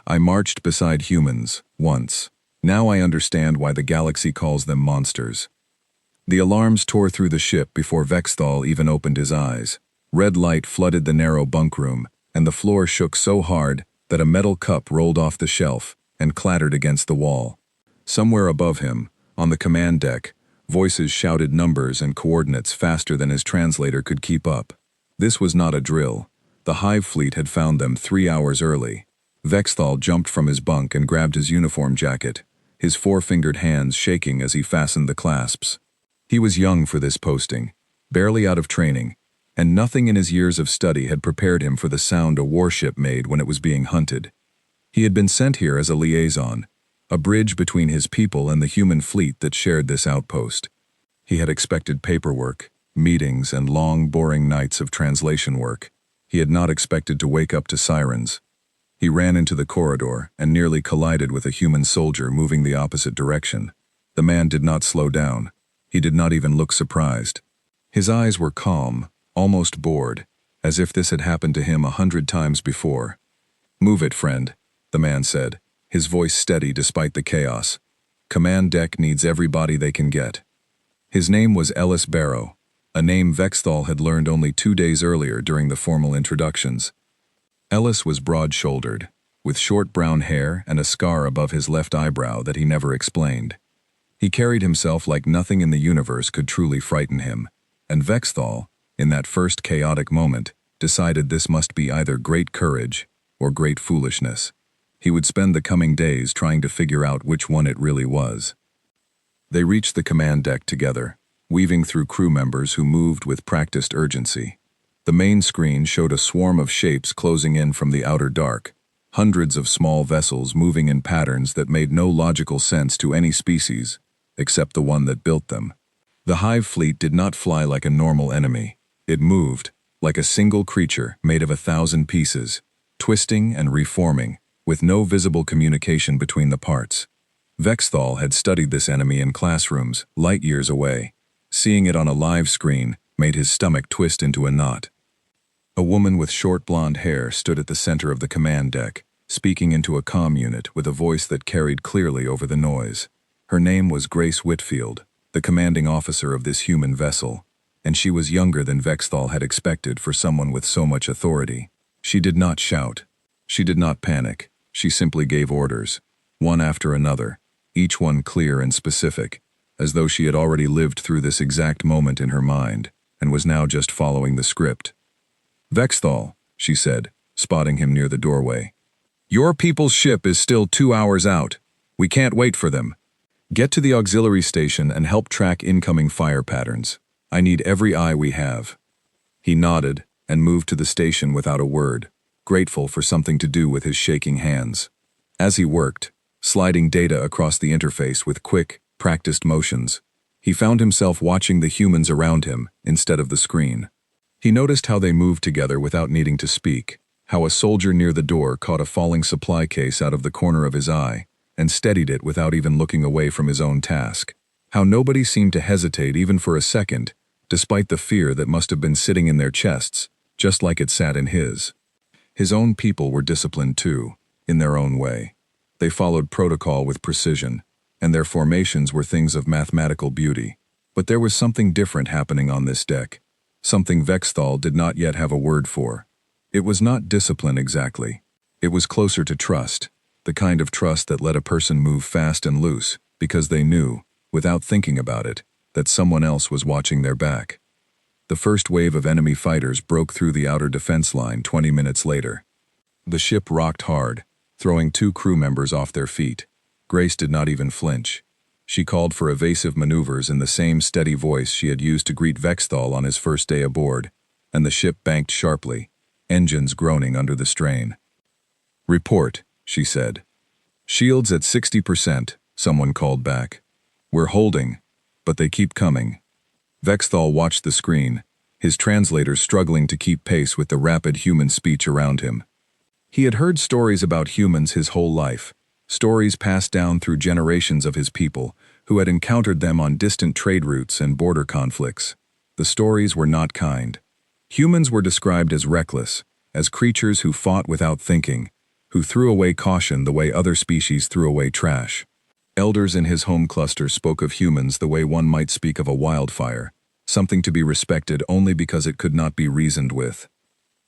I marched beside humans, once. Now I understand why the galaxy calls them monsters. The alarms tore through the ship before Vexthal even opened his eyes. Red light flooded the narrow bunk room, and the floor shook so hard that a metal cup rolled off the shelf and clattered against the wall. Somewhere above him, on the command deck, voices shouted numbers and coordinates faster than his translator could keep up. This was not a drill. The Hive fleet had found them 3 hours early. Vexthal jumped from his bunk and grabbed his uniform jacket, his four-fingered hands shaking as he fastened the clasps. He was young for this posting, barely out of training, and nothing in his years of study had prepared him for the sound a warship made when it was being hunted. He had been sent here as a liaison, a bridge between his people and the human fleet that shared this outpost. He had expected paperwork, meetings, and long, boring nights of translation work. He had not expected to wake up to sirens. He ran into the corridor and nearly collided with a human soldier moving the opposite direction. The man did not slow down. He did not even look surprised. His eyes were calm, almost bored, as if this had happened to him 100 times before. "Move it, friend," the man said, his voice steady despite the chaos. "Command deck needs everybody they can get." His name was Ellis Barrow, a name Vexthal had learned only 2 days earlier during the formal introductions. Ellis was broad-shouldered, with short brown hair and a scar above his left eyebrow that he never explained. He carried himself like nothing in the universe could truly frighten him, and Vexthal, in that first chaotic moment, decided this must be either great courage or great foolishness. He would spend the coming days trying to figure out which one it really was. They reached the command deck together, weaving through crew members who moved with practiced urgency. The main screen showed a swarm of shapes closing in from the outer dark, hundreds of small vessels moving in patterns that made no logical sense to any species, except the one that built them. The Hive fleet did not fly like a normal enemy. It moved, like a single creature made of 1,000 pieces, twisting and reforming, with no visible communication between the parts. Vexthal had studied this enemy in classrooms, light years away. Seeing it on a live screen made his stomach twist into a knot. A woman with short blonde hair stood at the center of the command deck, speaking into a comm unit with a voice that carried clearly over the noise. Her name was Grace Whitfield, the commanding officer of this human vessel, and she was younger than Vexthal had expected for someone with so much authority. She did not shout. She did not panic. She simply gave orders, one after another, each one clear and specific, as though she had already lived through this exact moment in her mind, and was now just following the script. "Vexthal," she said, spotting him near the doorway. "Your people's ship is still 2 hours out. We can't wait for them. Get to the auxiliary station and help track incoming fire patterns. I need every eye we have." He nodded and moved to the station without a word, grateful for something to do with his shaking hands. As he worked, sliding data across the interface with quick, practiced motions, he found himself watching the humans around him instead of the screen. He noticed how they moved together without needing to speak, how a soldier near the door caught a falling supply case out of the corner of his eye and steadied it without even looking away from his own task, how nobody seemed to hesitate even for a second, despite the fear that must have been sitting in their chests, just like it sat in his. His own people were disciplined too, in their own way. They followed protocol with precision, and their formations were things of mathematical beauty. But there was something different happening on this deck, something Vexthal did not yet have a word for. It was not discipline exactly. It was closer to trust, the kind of trust that let a person move fast and loose, because they knew, without thinking about it, that someone else was watching their back. The first wave of enemy fighters broke through the outer defense line 20 minutes later. The ship rocked hard, throwing 2 crew members off their feet. Grace did not even flinch. She called for evasive maneuvers in the same steady voice she had used to greet Vexthal on his first day aboard, and the ship banked sharply, engines groaning under the strain. "Report," she said. "Shields at 60%, someone called back. "We're holding, but they keep coming." Vexthal watched the screen, his translators struggling to keep pace with the rapid human speech around him. He had heard stories about humans his whole life, stories passed down through generations of his people who had encountered them on distant trade routes and border conflicts. The stories were not kind. Humans were described as reckless, as creatures who fought without thinking, who threw away caution the way other species threw away trash. Elders in his home cluster spoke of humans the way one might speak of a wildfire, something to be respected only because it could not be reasoned with.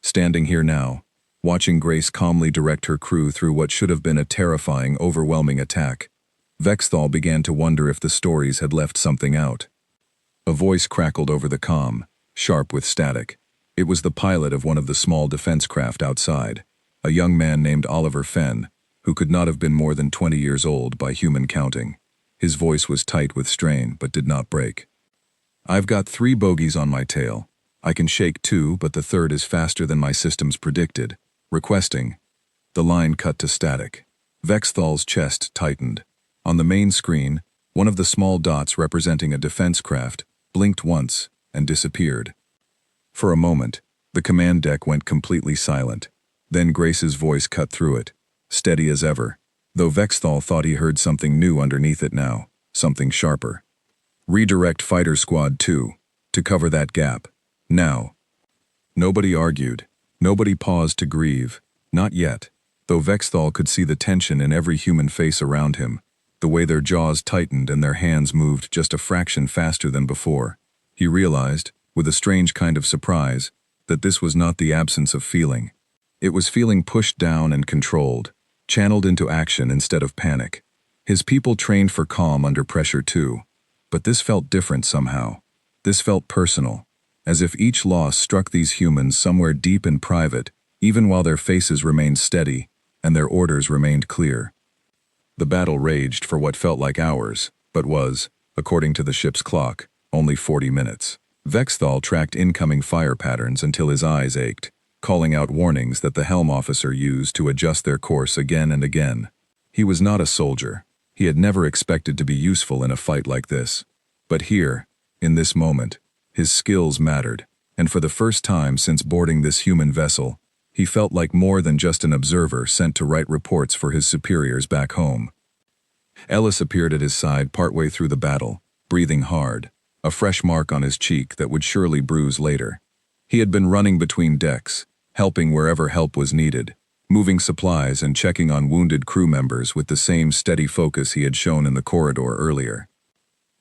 Standing here now, watching Grace calmly direct her crew through what should have been a terrifying, overwhelming attack, Vexthal began to wonder if the stories had left something out. A voice crackled over the comm, sharp with static. It was the pilot of one of the small defense craft outside, a young man named Oliver Fenn, who could not have been more than 20 years old by human counting. His voice was tight with strain, but did not break. "I've got 3 bogies on my tail. I can shake 2, but the third is faster than my systems predicted. Requesting." The line cut to static. Vexthal's chest tightened. On the main screen, one of the small dots representing a defense craft blinked once and disappeared. For a moment, the command deck went completely silent. Then Grace's voice cut through it, steady as ever, though Vexthal thought he heard something new underneath it now, something sharper. "Redirect Fighter Squad 2, to cover that gap. Now." Nobody argued. Nobody paused to grieve. Not yet, though Vexthal could see the tension in every human face around him, the way their jaws tightened and their hands moved just a fraction faster than before. He realized, with a strange kind of surprise, that this was not the absence of feeling. It was feeling pushed down and controlled, channeled into action instead of panic. His people trained for calm under pressure too, but this felt different somehow. This felt personal, as if each loss struck these humans somewhere deep and private, even while their faces remained steady and their orders remained clear. The battle raged for what felt like hours, but was, according to the ship's clock, only 40 minutes. Vexthal tracked incoming fire patterns until his eyes ached, calling out warnings that the helm officer used to adjust their course again and again. He was not a soldier. He had never expected to be useful in a fight like this. But here, in this moment, his skills mattered, and for the first time since boarding this human vessel, he felt like more than just an observer sent to write reports for his superiors back home. Ellis appeared at his side partway through the battle, breathing hard, a fresh mark on his cheek that would surely bruise later. He had been running between decks, helping wherever help was needed, moving supplies and checking on wounded crew members with the same steady focus he had shown in the corridor earlier.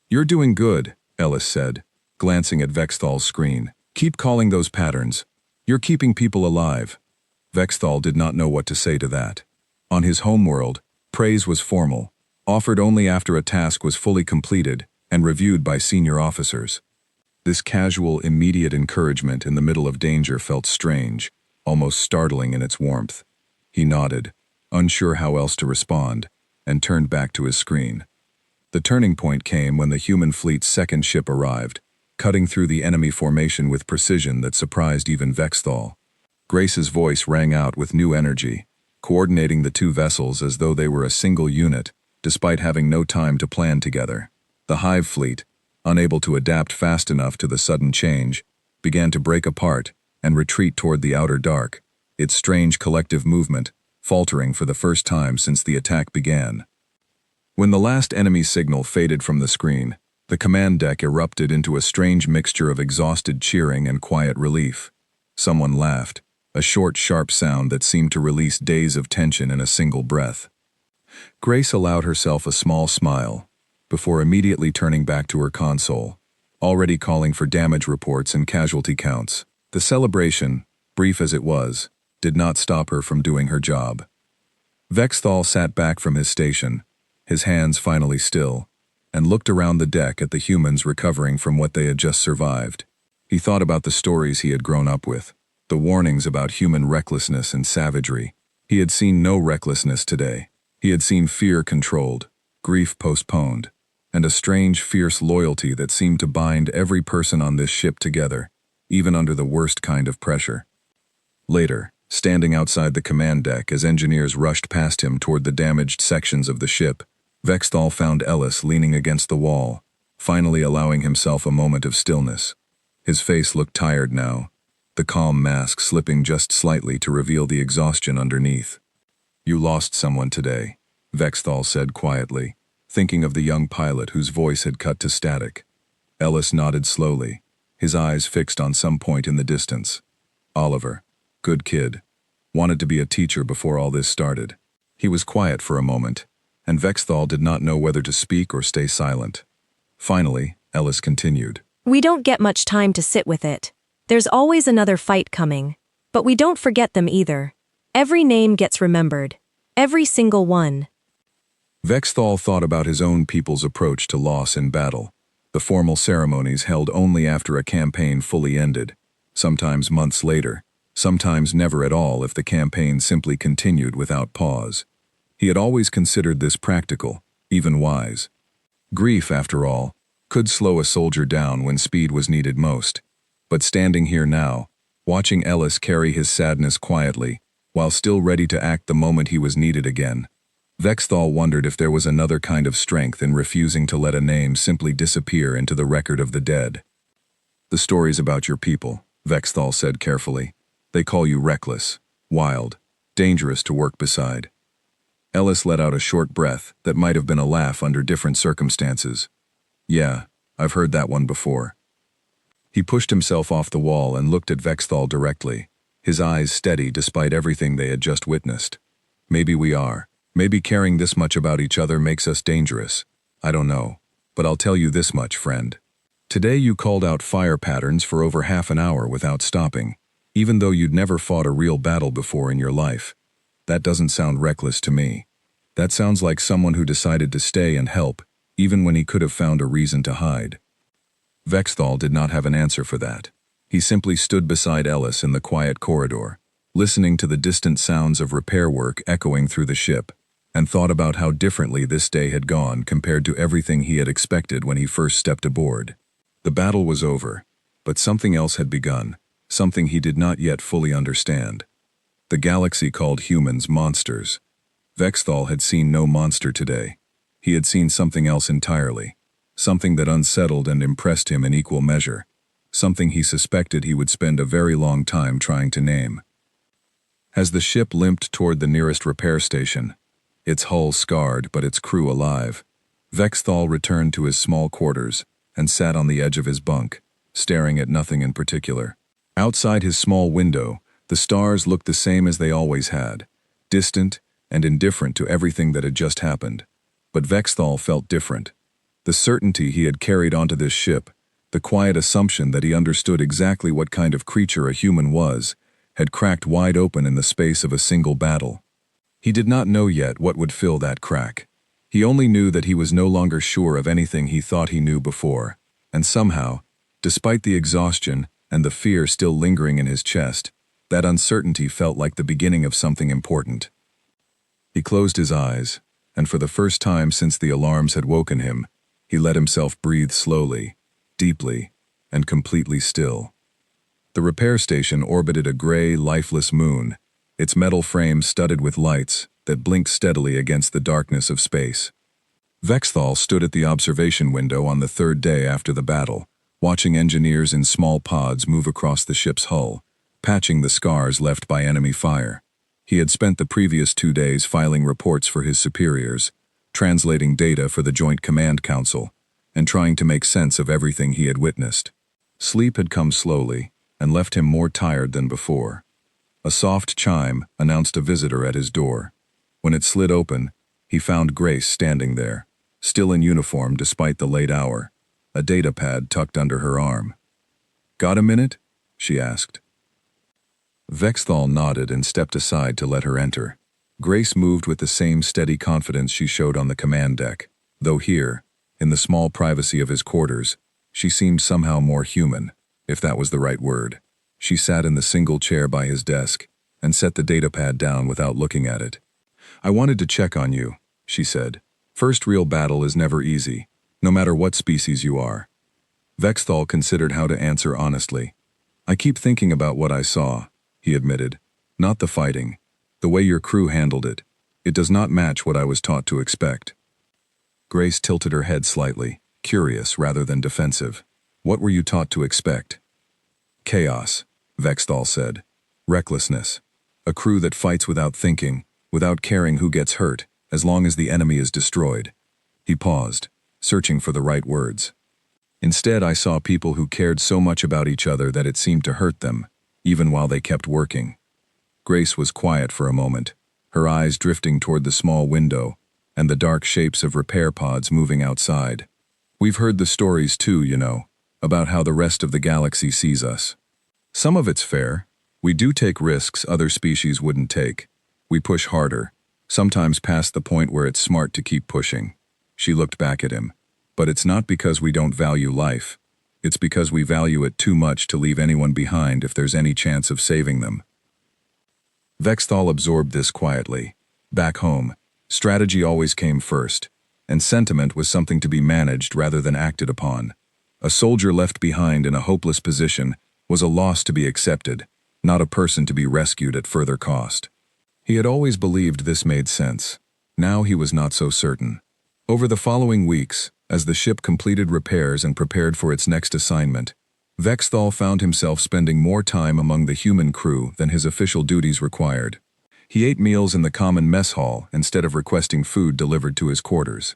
"You're doing good," Ellis said, glancing at Vexthal's screen. "Keep calling those patterns. You're keeping people alive." Vexthal did not know what to say to that. On his homeworld, praise was formal, offered only after a task was fully completed and reviewed by senior officers. This casual, immediate encouragement in the middle of danger felt strange, almost startling in its warmth. He nodded, unsure how else to respond, and turned back to his screen. The turning point came when the human fleet's second ship arrived, cutting through the enemy formation with precision that surprised even Vexthal. Grace's voice rang out with new energy, coordinating the 2 vessels as though they were a single unit, despite having no time to plan together. The Hive fleet, unable to adapt fast enough to the sudden change, began to break apart and retreat toward the outer dark, its strange collective movement faltering for the first time since the attack began. When the last enemy signal faded from the screen, the command deck erupted into a strange mixture of exhausted cheering and quiet relief. Someone laughed, a short, sharp sound that seemed to release days of tension in a single breath. Grace allowed herself a small smile, before immediately turning back to her console, already calling for damage reports and casualty counts. The celebration, brief as it was, did not stop her from doing her job. Vexthal sat back from his station, his hands finally still, and looked around the deck at the humans recovering from what they had just survived. He thought about the stories he had grown up with, the warnings about human recklessness and savagery. He had seen no recklessness today. He had seen fear controlled, grief postponed, and a strange, fierce loyalty that seemed to bind every person on this ship together, even under the worst kind of pressure. Later, standing outside the command deck as engineers rushed past him toward the damaged sections of the ship, Vexthal found Ellis leaning against the wall, finally allowing himself a moment of stillness. His face looked tired now, the calm mask slipping just slightly to reveal the exhaustion underneath. "You lost someone today," Vexthal said quietly, thinking of the young pilot whose voice had cut to static. Ellis nodded slowly, his eyes fixed on some point in the distance. "Oliver. Good kid. wanted to be a teacher before all this started. He was quiet for a moment, and Vexthal did not know whether to speak or stay silent. Finally, Ellis continued. We don't get much time to sit with it. There's always another fight coming. But we don't forget them either. Every name gets remembered. Every single one. Vexthal thought about his own people's approach to loss in battle. The formal ceremonies held only after a campaign fully ended, sometimes months later, sometimes never at all if the campaign simply continued without pause. He had always considered this practical, even wise. Grief, after all, could slow a soldier down when speed was needed most. But standing here now, watching Ellis carry his sadness quietly, while still ready to act the moment he was needed again, Vexthal wondered if there was another kind of strength in refusing to let a name simply disappear into the record of the dead. The stories about your people, Vexthal said carefully. They call you reckless, wild, dangerous to work beside. Ellis let out a short breath that might have been a laugh under different circumstances. Yeah, I've heard that one before. He pushed himself off the wall and looked at Vexthal directly, his eyes steady despite everything they had just witnessed. Maybe we are. Maybe caring this much about each other makes us dangerous. I don't know. But I'll tell you this much, friend. Today you called out fire patterns for over half an hour without stopping, even though you'd never fought a real battle before in your life. That doesn't sound reckless to me. That sounds like someone who decided to stay and help, even when he could have found a reason to hide. Vexthal did not have an answer for that. He simply stood beside Ellis in the quiet corridor, listening to the distant sounds of repair work echoing through the ship, and thought about how differently this day had gone compared to everything he had expected when he first stepped aboard. The battle was over, but something else had begun, something he did not yet fully understand. The galaxy called humans monsters. Vexthal had seen no monster today. He had seen something else entirely, something that unsettled and impressed him in equal measure, something he suspected he would spend a very long time trying to name. As the ship limped toward the nearest repair station, its hull scarred but its crew alive, Vexthal returned to his small quarters and sat on the edge of his bunk, staring at nothing in particular. Outside his small window, the stars looked the same as they always had, distant and indifferent to everything that had just happened. But Vexthal felt different. The certainty he had carried onto this ship, the quiet assumption that he understood exactly what kind of creature a human was, had cracked wide open in the space of a single battle. He did not know yet what would fill that crack. He only knew that he was no longer sure of anything he thought he knew before, and somehow, despite the exhaustion and the fear still lingering in his chest, that uncertainty felt like the beginning of something important. He closed his eyes, and for the first time since the alarms had woken him, he let himself breathe slowly, deeply, and completely still. The repair station orbited a gray, lifeless moon, its metal frame studded with lights that blinked steadily against the darkness of space. Vexthal stood at the observation window on the third day after the battle, watching engineers in small pods move across the ship's hull, patching the scars left by enemy fire. He had spent the previous 2 days filing reports for his superiors, translating data for the Joint Command Council, and trying to make sense of everything he had witnessed. Sleep had come slowly, and left him more tired than before. A soft chime announced a visitor at his door. When it slid open, he found Grace standing there, still in uniform despite the late hour, a datapad tucked under her arm. "Got a minute?" she asked. Vexthal nodded and stepped aside to let her enter. Grace moved with the same steady confidence she showed on the command deck, though here, in the small privacy of his quarters, she seemed somehow more human, if that was the right word. She sat in the single chair by his desk and set the datapad down without looking at it. "I wanted to check on you," she said. "First real battle is never easy, no matter what species you are." Vexthal considered how to answer honestly. "I keep thinking about what I saw," he admitted. "Not the fighting. The way your crew handled it. It does not match what I was taught to expect." Grace tilted her head slightly, curious rather than defensive. "What were you taught to expect?" "Chaos," Vexthal said. "Recklessness. A crew that fights without thinking, without caring who gets hurt, as long as the enemy is destroyed." He paused, searching for the right words. "Instead, I saw people who cared so much about each other that it seemed to hurt them, even while they kept working." Grace was quiet for a moment, her eyes drifting toward the small window and the dark shapes of repair pods moving outside. We've heard the stories too, about how the rest of the galaxy sees us. Some of it's fair. We do take risks other species wouldn't take. We push harder, sometimes past the point where it's smart to keep pushing. She looked back at him. But it's not because we don't value life. It's because we value it too much to leave anyone behind if there's any chance of saving them. Vexthal absorbed this quietly. Back home, strategy always came first, and sentiment was something to be managed rather than acted upon. A soldier left behind in a hopeless position was a loss to be accepted, not a person to be rescued at further cost. He had always believed this made sense. Now he was not so certain. Over the following weeks, as the ship completed repairs and prepared for its next assignment, Vexthal found himself spending more time among the human crew than his official duties required. He ate meals in the common mess hall instead of requesting food delivered to his quarters.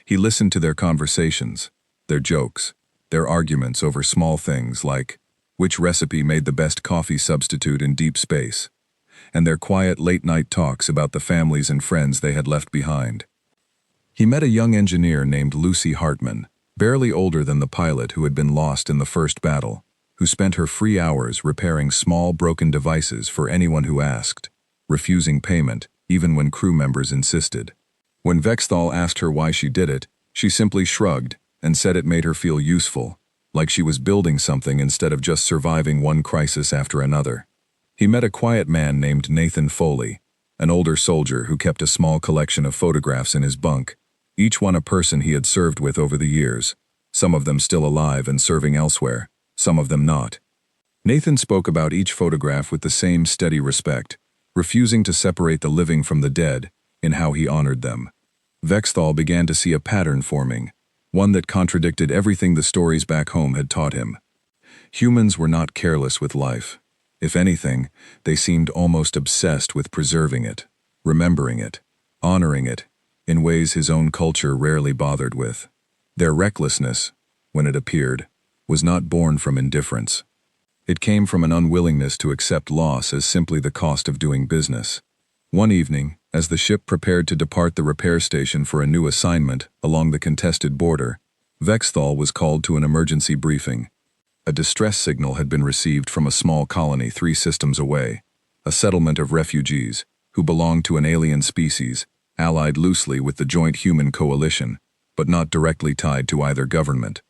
He listened to their conversations, their jokes, their arguments over small things like which recipe made the best coffee substitute in deep space, and their quiet late-night talks about the families and friends they had left behind. He met a young engineer named Lucy Hartman, barely older than the pilot who had been lost in the first battle, who spent her free hours repairing small broken devices for anyone who asked, refusing payment even when crew members insisted. When Vexthal asked her why she did it, she simply shrugged and said it made her feel useful, like she was building something instead of just surviving one crisis after another. He met a quiet man named Nathan Foley, an older soldier who kept a small collection of photographs in his bunk, each one a person he had served with over the years, some of them still alive and serving elsewhere, some of them not. Nathan spoke about each photograph with the same steady respect, refusing to separate the living from the dead in how he honored them. Vexthal began to see a pattern forming, one that contradicted everything the stories back home had taught him. Humans were not careless with life. If anything, they seemed almost obsessed with preserving it, remembering it, honoring it, in ways his own culture rarely bothered with. Their recklessness, when it appeared, was not born from indifference. It came from an unwillingness to accept loss as simply the cost of doing business. One evening, as the ship prepared to depart the repair station for a new assignment along the contested border, Vexthal was called to an emergency briefing. A distress signal had been received from a small colony 3 systems away, a settlement of refugees who belonged to an alien species, allied loosely with the joint human coalition, but not directly tied to either government.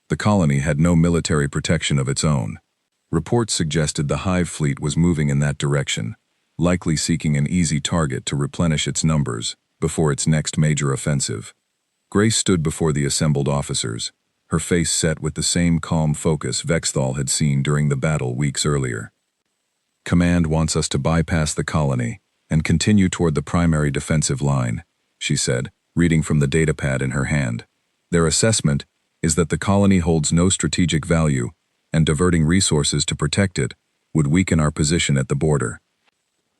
The colony had no military protection of its own. Reports suggested the Hive fleet was moving in that direction, likely seeking an easy target to replenish its numbers before its next major offensive. Grace stood before the assembled officers, her face set with the same calm focus Vexthal had seen during the battle weeks earlier. "Command wants us to bypass the colony and continue toward the primary defensive line," she said, reading from the datapad in her hand. "Their assessment is that the colony holds no strategic value, and diverting resources to protect it would weaken our position at the border."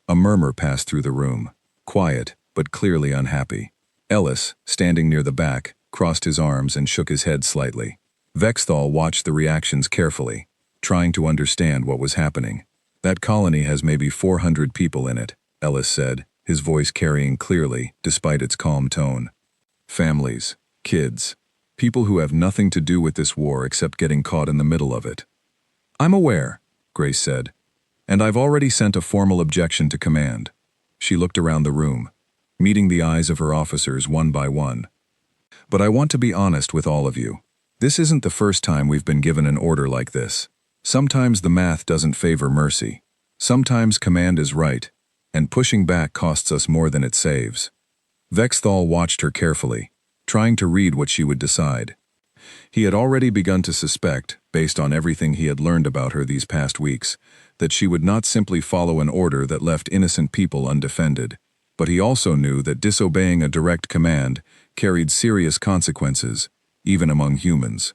A murmur passed through the room, quiet but clearly unhappy. Ellis, standing near the back, crossed his arms and shook his head slightly. Vexthal watched the reactions carefully, trying to understand what was happening. "That colony has maybe 400 people in it," Ellis said, his voice carrying clearly despite its calm tone. "Families, kids, people who have nothing to do with this war except getting caught in the middle of it." "I'm aware," Grace said, "and I've already sent a formal objection to command." She looked around the room, meeting the eyes of her officers one by one. "But I want to be honest with all of you. This isn't the first time we've been given an order like this. Sometimes the math doesn't favor mercy. Sometimes command is right, and pushing back costs us more than it saves." Vexthal watched her carefully, trying to read what she would decide. He had already begun to suspect, based on everything he had learned about her these past weeks, that she would not simply follow an order that left innocent people undefended, but he also knew that disobeying a direct command carried serious consequences, even among humans.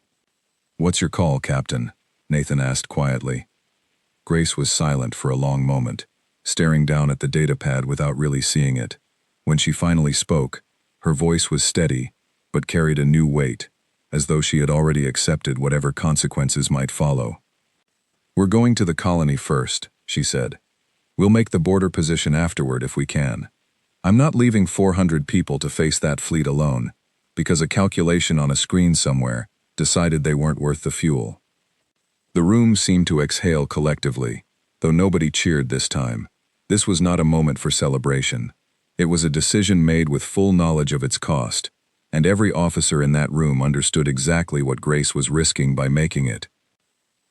"What's your call, Captain?" Nathan asked quietly. Grace was silent for a long moment, staring down at the datapad without really seeing it. When she finally spoke, her voice was steady, but carried a new weight, as though she had already accepted whatever consequences might follow. "We're going to the colony first," she said. We'll make the border position afterward if we can. I'm not leaving 400 people to face that fleet alone, because a calculation on a screen somewhere decided they weren't worth the fuel. The room seemed to exhale collectively, though nobody cheered this time. This was not a moment for celebration. It was a decision made with full knowledge of its cost, and every officer in that room understood exactly what Grace was risking by making it.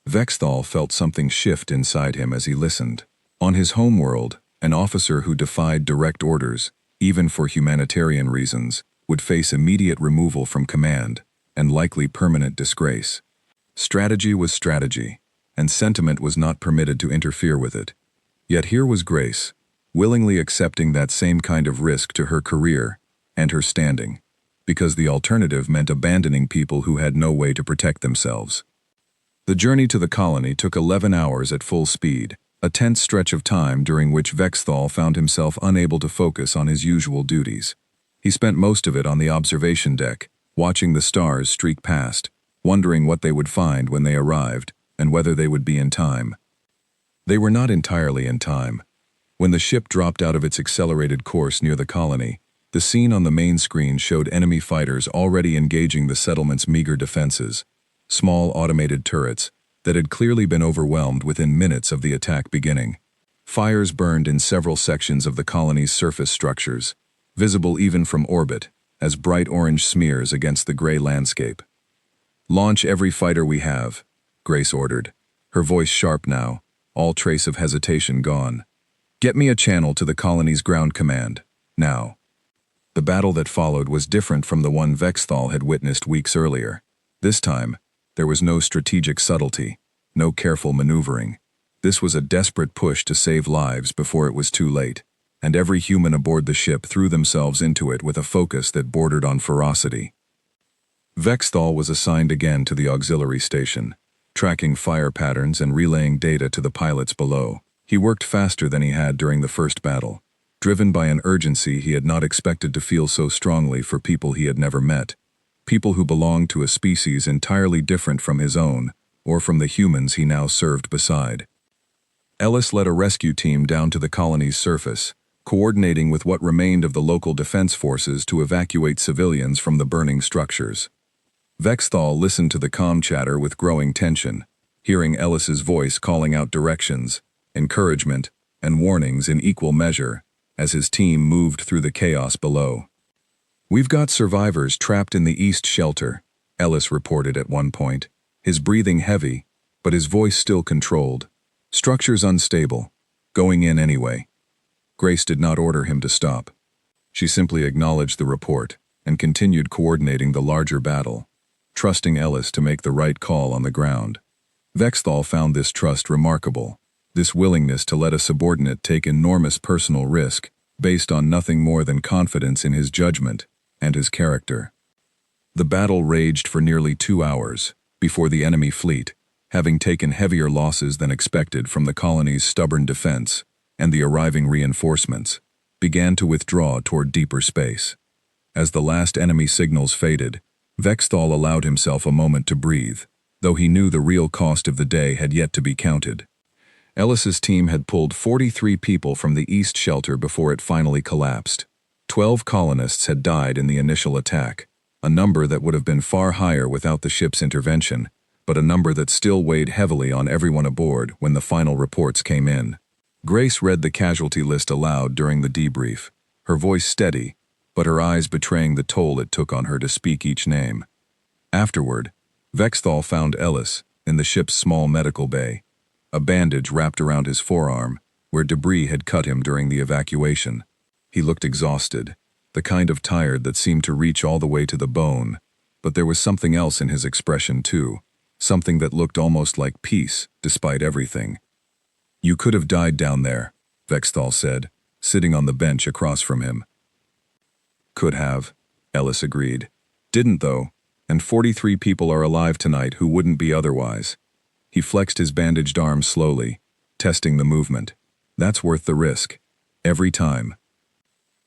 Vexthal felt something shift inside him as he listened. On his homeworld, an officer who defied direct orders, even for humanitarian reasons, would face immediate removal from command and likely permanent disgrace. Strategy was strategy, and sentiment was not permitted to interfere with it. Yet here was Grace, willingly accepting that same kind of risk to her career and her standing, because the alternative meant abandoning people who had no way to protect themselves. The journey to the colony took 11 hours at full speed, a tense stretch of time during which Vexthal found himself unable to focus on his usual duties. He spent most of it on the observation deck, watching the stars streak past, wondering what they would find when they arrived, and whether they would be in time. They were not entirely in time. When the ship dropped out of its accelerated course near the colony, the scene on the main screen showed enemy fighters already engaging the settlement's meager defenses, small automated turrets that had clearly been overwhelmed within minutes of the attack beginning. Fires burned in several sections of the colony's surface structures, visible even from orbit, as bright orange smears against the gray landscape. "Launch every fighter we have," Grace ordered, her voice sharp now, all trace of hesitation gone. "Get me a channel to the colony's ground command, now." The battle that followed was different from the one Vexthal had witnessed weeks earlier. This time, there was no strategic subtlety, no careful maneuvering. This was a desperate push to save lives before it was too late, and every human aboard the ship threw themselves into it with a focus that bordered on ferocity. Vexthal was assigned again to the auxiliary station, tracking fire patterns and relaying data to the pilots below. He worked faster than he had during the first battle, driven by an urgency he had not expected to feel so strongly for people he had never met, people who belonged to a species entirely different from his own, or from the humans he now served beside. Ellis led a rescue team down to the colony's surface, coordinating with what remained of the local defense forces to evacuate civilians from the burning structures. Vexthal listened to the comm chatter with growing tension, hearing Ellis's voice calling out directions, encouragement, and warnings in equal measure as his team moved through the chaos below. "We've got survivors trapped in the East Shelter," Ellis reported at one point, his breathing heavy, but his voice still controlled. "Structures unstable. Going in anyway." Grace did not order him to stop. She simply acknowledged the report and continued coordinating the larger battle, trusting Ellis to make the right call on the ground. Vexthal found this trust remarkable, this willingness to let a subordinate take enormous personal risk based on nothing more than confidence in his judgment and his character. The battle raged for nearly 2 hours before the enemy fleet, having taken heavier losses than expected from the colony's stubborn defense and the arriving reinforcements, began to withdraw toward deeper space. As the last enemy signals faded, Vexthal allowed himself a moment to breathe, though he knew the real cost of the day had yet to be counted. Ellis's team had pulled 43 people from the East Shelter before it finally collapsed. 12 colonists had died in the initial attack, a number that would have been far higher without the ship's intervention, but a number that still weighed heavily on everyone aboard when the final reports came in. Grace read the casualty list aloud during the debrief, her voice steady, but her eyes betraying the toll it took on her to speak each name. Afterward, Vexthal found Ellis in the ship's small medical bay, a bandage wrapped around his forearm, where debris had cut him during the evacuation. He looked exhausted, the kind of tired that seemed to reach all the way to the bone, but there was something else in his expression too, something that looked almost like peace, despite everything. "You could have died down there," Vexthal said, sitting on the bench across from him. "Could have," Ellis agreed. "Didn't though, and 43 people are alive tonight who wouldn't be otherwise." He flexed his bandaged arm slowly, testing the movement. "That's worth the risk. Every time."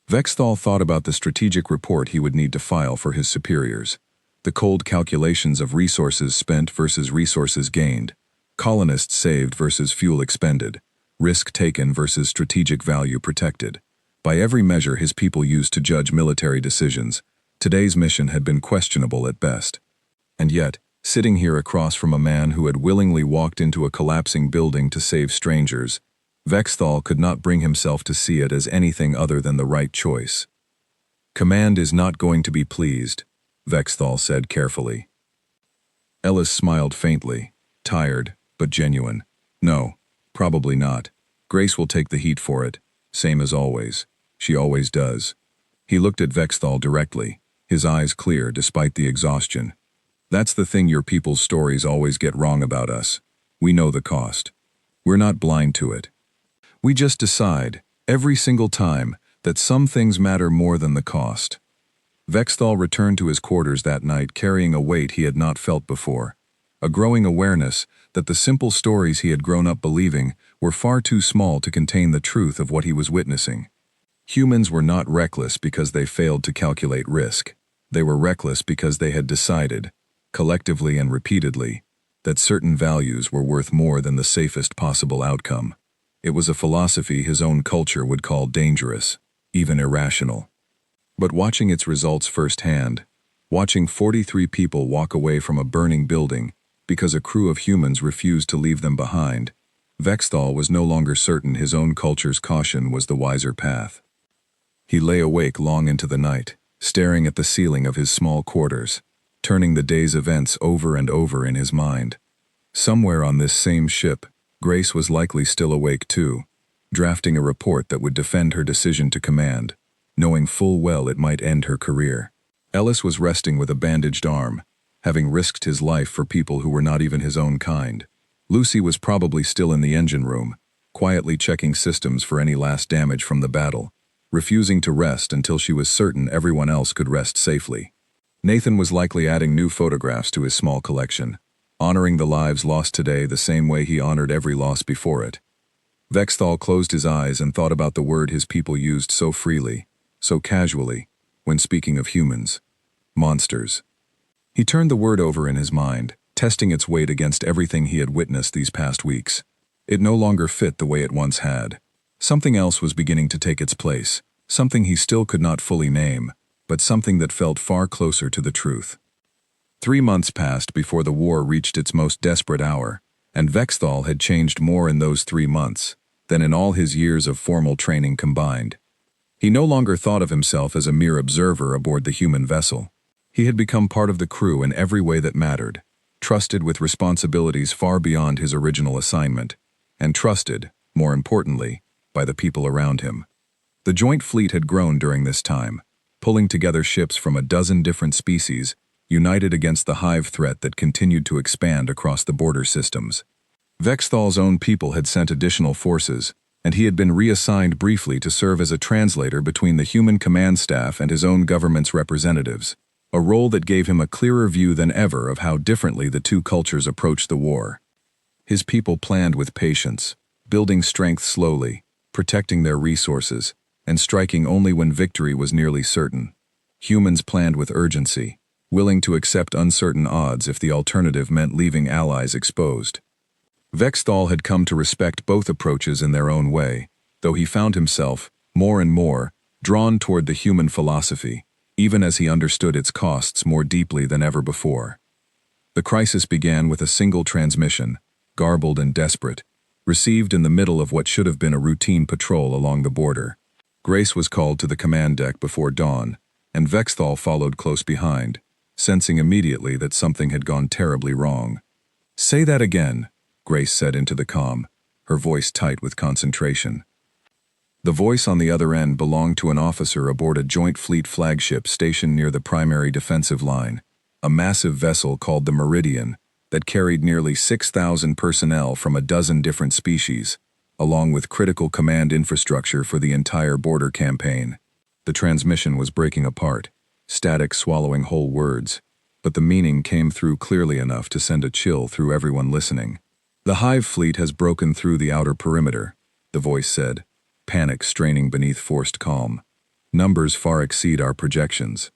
Vexthal thought about the strategic report he would need to file for his superiors. The cold calculations of resources spent versus resources gained, colonists saved versus fuel expended, risk taken versus strategic value protected. By every measure his people used to judge military decisions, today's mission had been questionable at best. And yet, sitting here across from a man who had willingly walked into a collapsing building to save strangers, Vexthal could not bring himself to see it as anything other than the right choice. "Command is not going to be pleased," Vexthal said carefully. Ellis smiled faintly, tired, but genuine. "No, probably not. Grace will take the heat for it, same as always. She always does." He looked at Vexthal directly, his eyes clear despite the exhaustion. "That's the thing your people's stories always get wrong about us. We know the cost. We're not blind to it. We just decide, every single time, that some things matter more than the cost." Vexthal returned to his quarters that night carrying a weight he had not felt before, a growing awareness that the simple stories he had grown up believing were far too small to contain the truth of what he was witnessing. Humans were not reckless because they failed to calculate risk. They were reckless because they had decided, collectively and repeatedly, that certain values were worth more than the safest possible outcome. It was a philosophy his own culture would call dangerous, even irrational. But watching its results firsthand, watching 43 people walk away from a burning building because a crew of humans refused to leave them behind, Vexthal was no longer certain his own culture's caution was the wiser path. He lay awake long into the night, staring at the ceiling of his small quarters, turning the day's events over and over in his mind. Somewhere on this same ship, Grace was likely still awake too, drafting a report that would defend her decision to command, knowing full well it might end her career. Ellis was resting with a bandaged arm, having risked his life for people who were not even his own kind. Lucy was probably still in the engine room, quietly checking systems for any last damage from the battle, refusing to rest until she was certain everyone else could rest safely. Nathan was likely adding new photographs to his small collection, honoring the lives lost today the same way he honored every loss before it. Vexthal closed his eyes and thought about the word his people used so freely, so casually, when speaking of humans: monsters. He turned the word over in his mind, testing its weight against everything he had witnessed these past weeks. It no longer fit the way it once had. Something else was beginning to take its place, something he still could not fully name, but something that felt far closer to the truth. 3 months passed before the war reached its most desperate hour, and Vexthal had changed more in those 3 months than in all his years of formal training combined. He no longer thought of himself as a mere observer aboard the human vessel. He had become part of the crew in every way that mattered, trusted with responsibilities far beyond his original assignment, and trusted, more importantly, by the people around him. The joint fleet had grown during this time, pulling together ships from a dozen different species, united against the hive threat that continued to expand across the border systems. Vexthal's own people had sent additional forces, and he had been reassigned briefly to serve as a translator between the human command staff and his own government's representatives, a role that gave him a clearer view than ever of how differently the two cultures approached the war. His people planned with patience, building strength slowly, protecting their resources, and striking only when victory was nearly certain. Humans planned with urgency, willing to accept uncertain odds if the alternative meant leaving allies exposed. Vexthal had come to respect both approaches in their own way, though he found himself, more and more, drawn toward the human philosophy, even as he understood its costs more deeply than ever before. The crisis began with a single transmission, garbled and desperate, received in the middle of what should have been a routine patrol along the border. Grace was called to the command deck before dawn, and Vexthal followed close behind, sensing immediately that something had gone terribly wrong. "Say that again," Grace said into the comm, her voice tight with concentration. The voice on the other end belonged to an officer aboard a joint fleet flagship stationed near the primary defensive line, a massive vessel called the Meridian that carried nearly 6,000 personnel from a dozen different species, along with critical command infrastructure for the entire border campaign. The transmission was breaking apart, static swallowing whole words, but the meaning came through clearly enough to send a chill through everyone listening. "The Hive fleet has broken through the outer perimeter," the voice said, panic straining beneath forced calm. "Numbers far exceed our projections.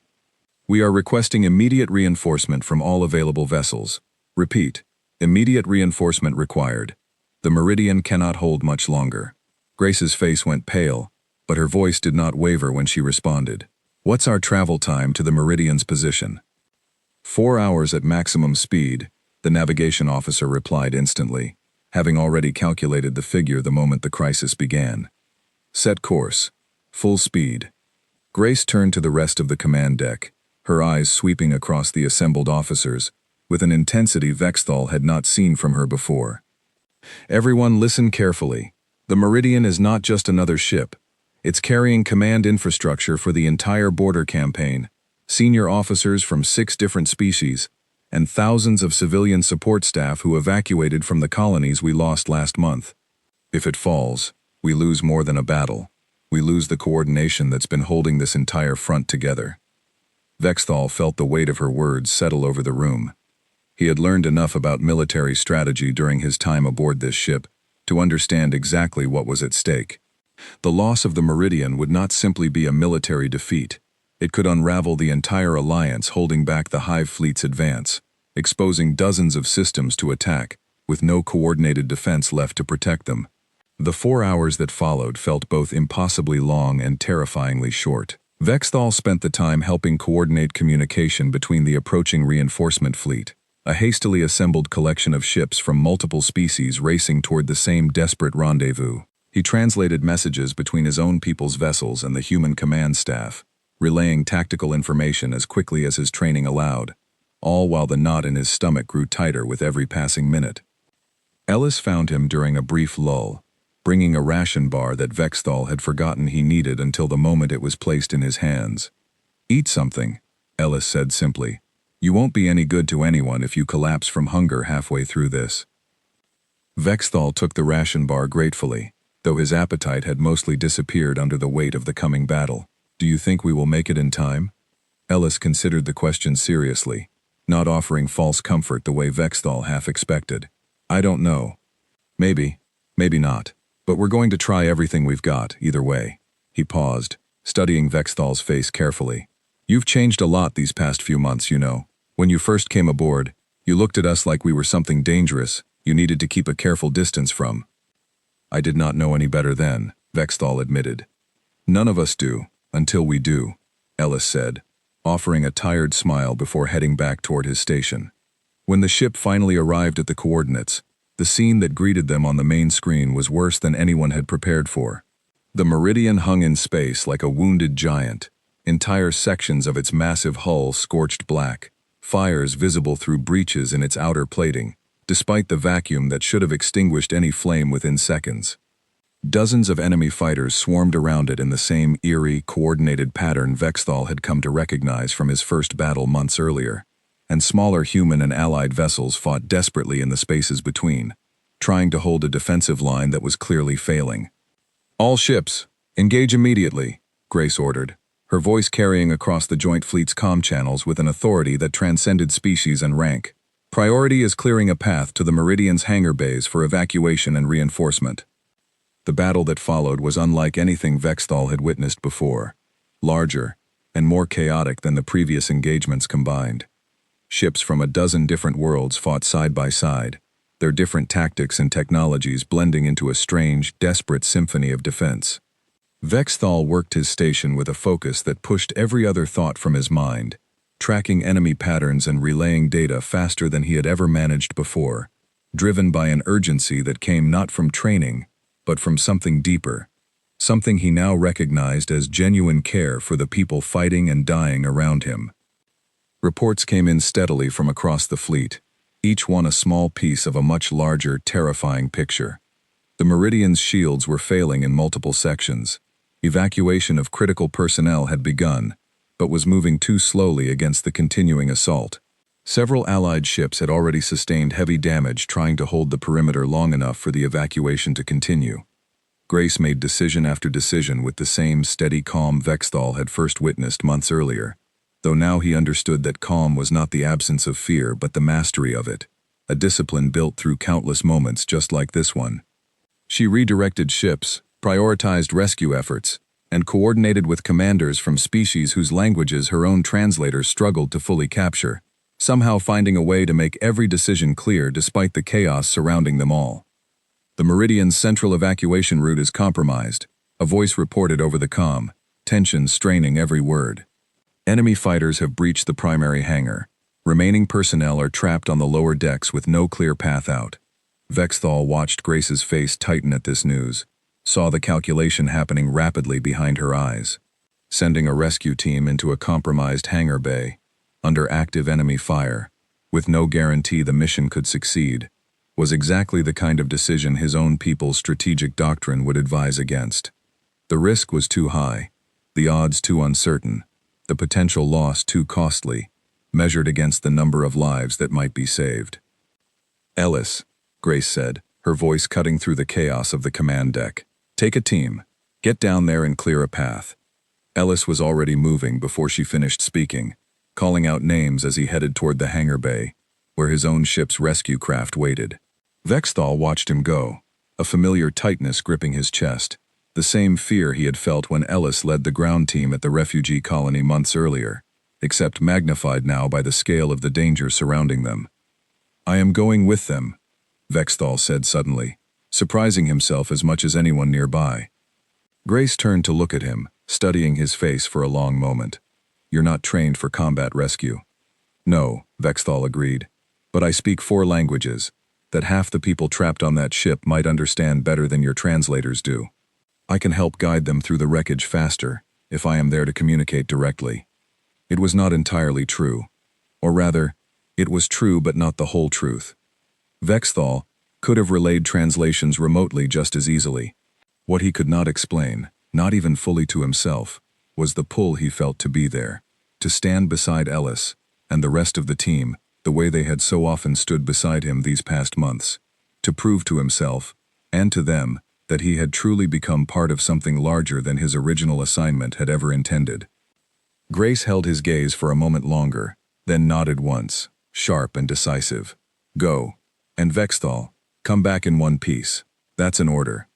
We are requesting immediate reinforcement from all available vessels. Repeat, immediate reinforcement required." The Meridian cannot hold much longer. Grace's face went pale, but her voice did not waver when she responded. What's our travel time to the Meridian's position? 4 hours at maximum speed, the navigation officer replied instantly, having already calculated the figure the moment the crisis began. Set course. Full speed. Grace turned to the rest of the command deck, her eyes sweeping across the assembled officers, with an intensity Vexthal had not seen from her before. Everyone listen carefully. The Meridian is not just another ship. It's carrying command infrastructure for the entire border campaign, senior officers from 6 different species, and thousands of civilian support staff who evacuated from the colonies we lost last month. If it falls, we lose more than a battle. We lose the coordination that's been holding this entire front together. Vexthal felt the weight of her words settle over the room. He had learned enough about military strategy during his time aboard this ship to understand exactly what was at stake. The loss of the Meridian would not simply be a military defeat. It could unravel the entire alliance, holding back the Hive fleet's advance, exposing dozens of systems to attack, with no coordinated defense left to protect them. The 4 hours that followed felt both impossibly long and terrifyingly short. Vexthal spent the time helping coordinate communication between the approaching reinforcement fleet, a hastily assembled collection of ships from multiple species racing toward the same desperate rendezvous. He translated messages between his own people's vessels and the human command staff, relaying tactical information as quickly as his training allowed, all while the knot in his stomach grew tighter with every passing minute. Ellis found him during a brief lull, bringing a ration bar that Vexthal had forgotten he needed until the moment it was placed in his hands. Eat something, Ellis said simply. You won't be any good to anyone if you collapse from hunger halfway through this. Vexthal took the ration bar gratefully, though his appetite had mostly disappeared under the weight of the coming battle. Do you think we will make it in time? Ellis considered the question seriously, not offering false comfort the way Vexthal half expected. I don't know. Maybe, maybe not. But we're going to try everything we've got, either way. He paused, studying Vexthal's face carefully. You've changed a lot these past few months, you know. When you first came aboard, you looked at us like we were something dangerous you needed to keep a careful distance from. I did not know any better then, Vexthal admitted. None of us do, until we do, Ellis said, offering a tired smile before heading back toward his station. When the ship finally arrived at the coordinates, the scene that greeted them on the main screen was worse than anyone had prepared for. The Meridian hung in space like a wounded giant, entire sections of its massive hull scorched black, fires visible through breaches in its outer plating, despite the vacuum that should have extinguished any flame within seconds. Dozens of enemy fighters swarmed around it in the same eerie, coordinated pattern Vexthal had come to recognize from his first battle months earlier, and smaller human and allied vessels fought desperately in the spaces between, trying to hold a defensive line that was clearly failing. All ships, engage immediately, Grace ordered, her voice carrying across the Joint Fleet's comm channels with an authority that transcended species and rank. Priority is clearing a path to the Meridian's hangar bays for evacuation and reinforcement. The battle that followed was unlike anything Vexthal had witnessed before, larger and more chaotic than the previous engagements combined. Ships from a dozen different worlds fought side by side, their different tactics and technologies blending into a strange, desperate symphony of defense. Vexthal worked his station with a focus that pushed every other thought from his mind, tracking enemy patterns and relaying data faster than he had ever managed before, driven by an urgency that came not from training, but from something deeper, something he now recognized as genuine care for the people fighting and dying around him. Reports came in steadily from across the fleet, each one a small piece of a much larger, terrifying picture. The Meridian's shields were failing in multiple sections. Evacuation of critical personnel had begun, but was moving too slowly against the continuing assault. Several Allied ships had already sustained heavy damage trying to hold the perimeter long enough for the evacuation to continue. Grace made decision after decision with the same steady calm Vexthal had first witnessed months earlier, though now he understood that calm was not the absence of fear but the mastery of it, a discipline built through countless moments just like this one. She redirected ships, prioritized rescue efforts, and coordinated with commanders from species whose languages her own translators struggled to fully capture, somehow finding a way to make every decision clear despite the chaos surrounding them all. The Meridian's central evacuation route is compromised, a voice reported over the comm, tension straining every word. Enemy fighters have breached the primary hangar. Remaining personnel are trapped on the lower decks with no clear path out. Vexthal watched Grace's face tighten at this news, saw the calculation happening rapidly behind her eyes. Sending a rescue team into a compromised hangar bay, under active enemy fire, with no guarantee the mission could succeed, was exactly the kind of decision his own people's strategic doctrine would advise against. The risk was too high, the odds too uncertain, the potential loss too costly, measured against the number of lives that might be saved. "Ellis," Grace said, her voice cutting through the chaos of the command deck. "Take a team. Get down there and clear a path." Ellis was already moving before she finished speaking, calling out names as he headed toward the hangar bay, where his own ship's rescue craft waited. Vexthal watched him go, a familiar tightness gripping his chest, the same fear he had felt when Ellis led the ground team at the refugee colony months earlier, except magnified now by the scale of the danger surrounding them. "I am going with them," Vexthal said suddenly, surprising himself as much as anyone nearby. Grace turned to look at him, studying his face for a long moment. "You're not trained for combat rescue." "No," Vexthal agreed, "but I speak 4 languages, that half the people trapped on that ship might understand better than your translators do. I can help guide them through the wreckage faster, if I am there to communicate directly." It was not entirely true. Or rather, it was true but not the whole truth. Vexthal could have relayed translations remotely just as easily. What he could not explain, not even fully to himself, was the pull he felt to be there, to stand beside Ellis and the rest of the team the way they had so often stood beside him these past months, to prove to himself, and to them, that he had truly become part of something larger than his original assignment had ever intended. Grace held his gaze for a moment longer, then nodded once, sharp and decisive. "Go. And Vexthal, come back in one piece. That's an order."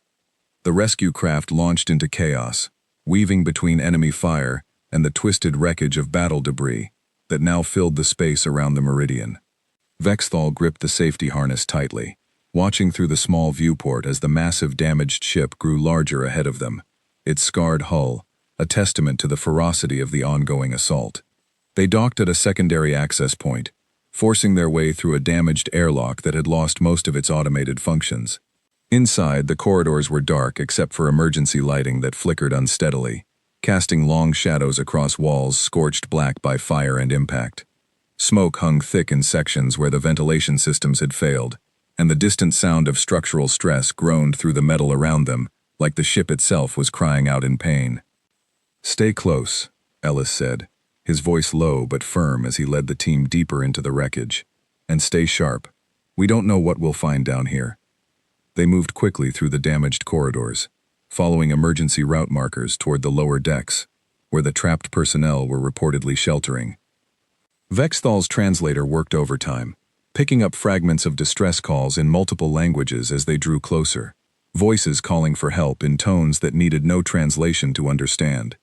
The rescue craft launched into chaos, weaving between enemy fire and the twisted wreckage of battle debris that now filled the space around the Meridian. Vexthal gripped the safety harness tightly, watching through the small viewport as the massive damaged ship grew larger ahead of them, its scarred hull a testament to the ferocity of the ongoing assault. They docked at a secondary access point, forcing their way through a damaged airlock that had lost most of its automated functions. Inside, the corridors were dark except for emergency lighting that flickered unsteadily, casting long shadows across walls scorched black by fire and impact. Smoke hung thick in sections where the ventilation systems had failed, and the distant sound of structural stress groaned through the metal around them, like the ship itself was crying out in pain. "Stay close," Ellis said, his voice low but firm as he led the team deeper into the wreckage. "And stay sharp. We don't know what we'll find down here." They moved quickly through the damaged corridors, following emergency route markers toward the lower decks, where the trapped personnel were reportedly sheltering. Vexthal's translator worked overtime, picking up fragments of distress calls in multiple languages as they drew closer, voices calling for help in tones that needed no translation to understand.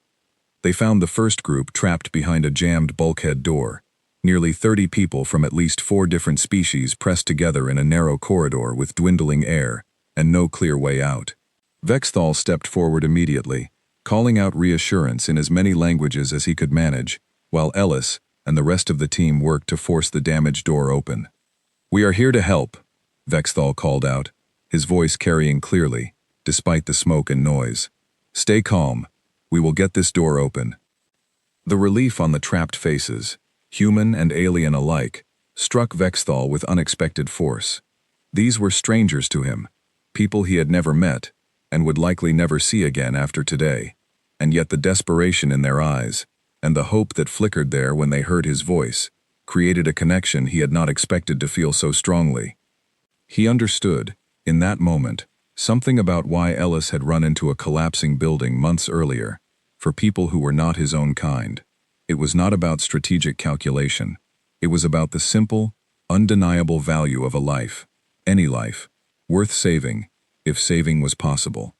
They found the first group trapped behind a jammed bulkhead door, nearly 30 people from at least 4 different species pressed together in a narrow corridor with dwindling air and no clear way out. Vexthal stepped forward immediately, calling out reassurance in as many languages as he could manage, while Ellis and the rest of the team worked to force the damaged door open. "We are here to help," Vexthal called out, his voice carrying clearly, despite the smoke and noise. "Stay calm. We will get this door open." The relief on the trapped faces, human and alien alike, struck Vexthal with unexpected force. These were strangers to him, people he had never met, and would likely never see again after today, and yet the desperation in their eyes, and the hope that flickered there when they heard his voice, created a connection he had not expected to feel so strongly. He understood, in that moment, something about why Ellis had run into a collapsing building months earlier, for people who were not his own kind. It was not about strategic calculation. It was about the simple, undeniable value of a life, any life, worth saving, if saving was possible.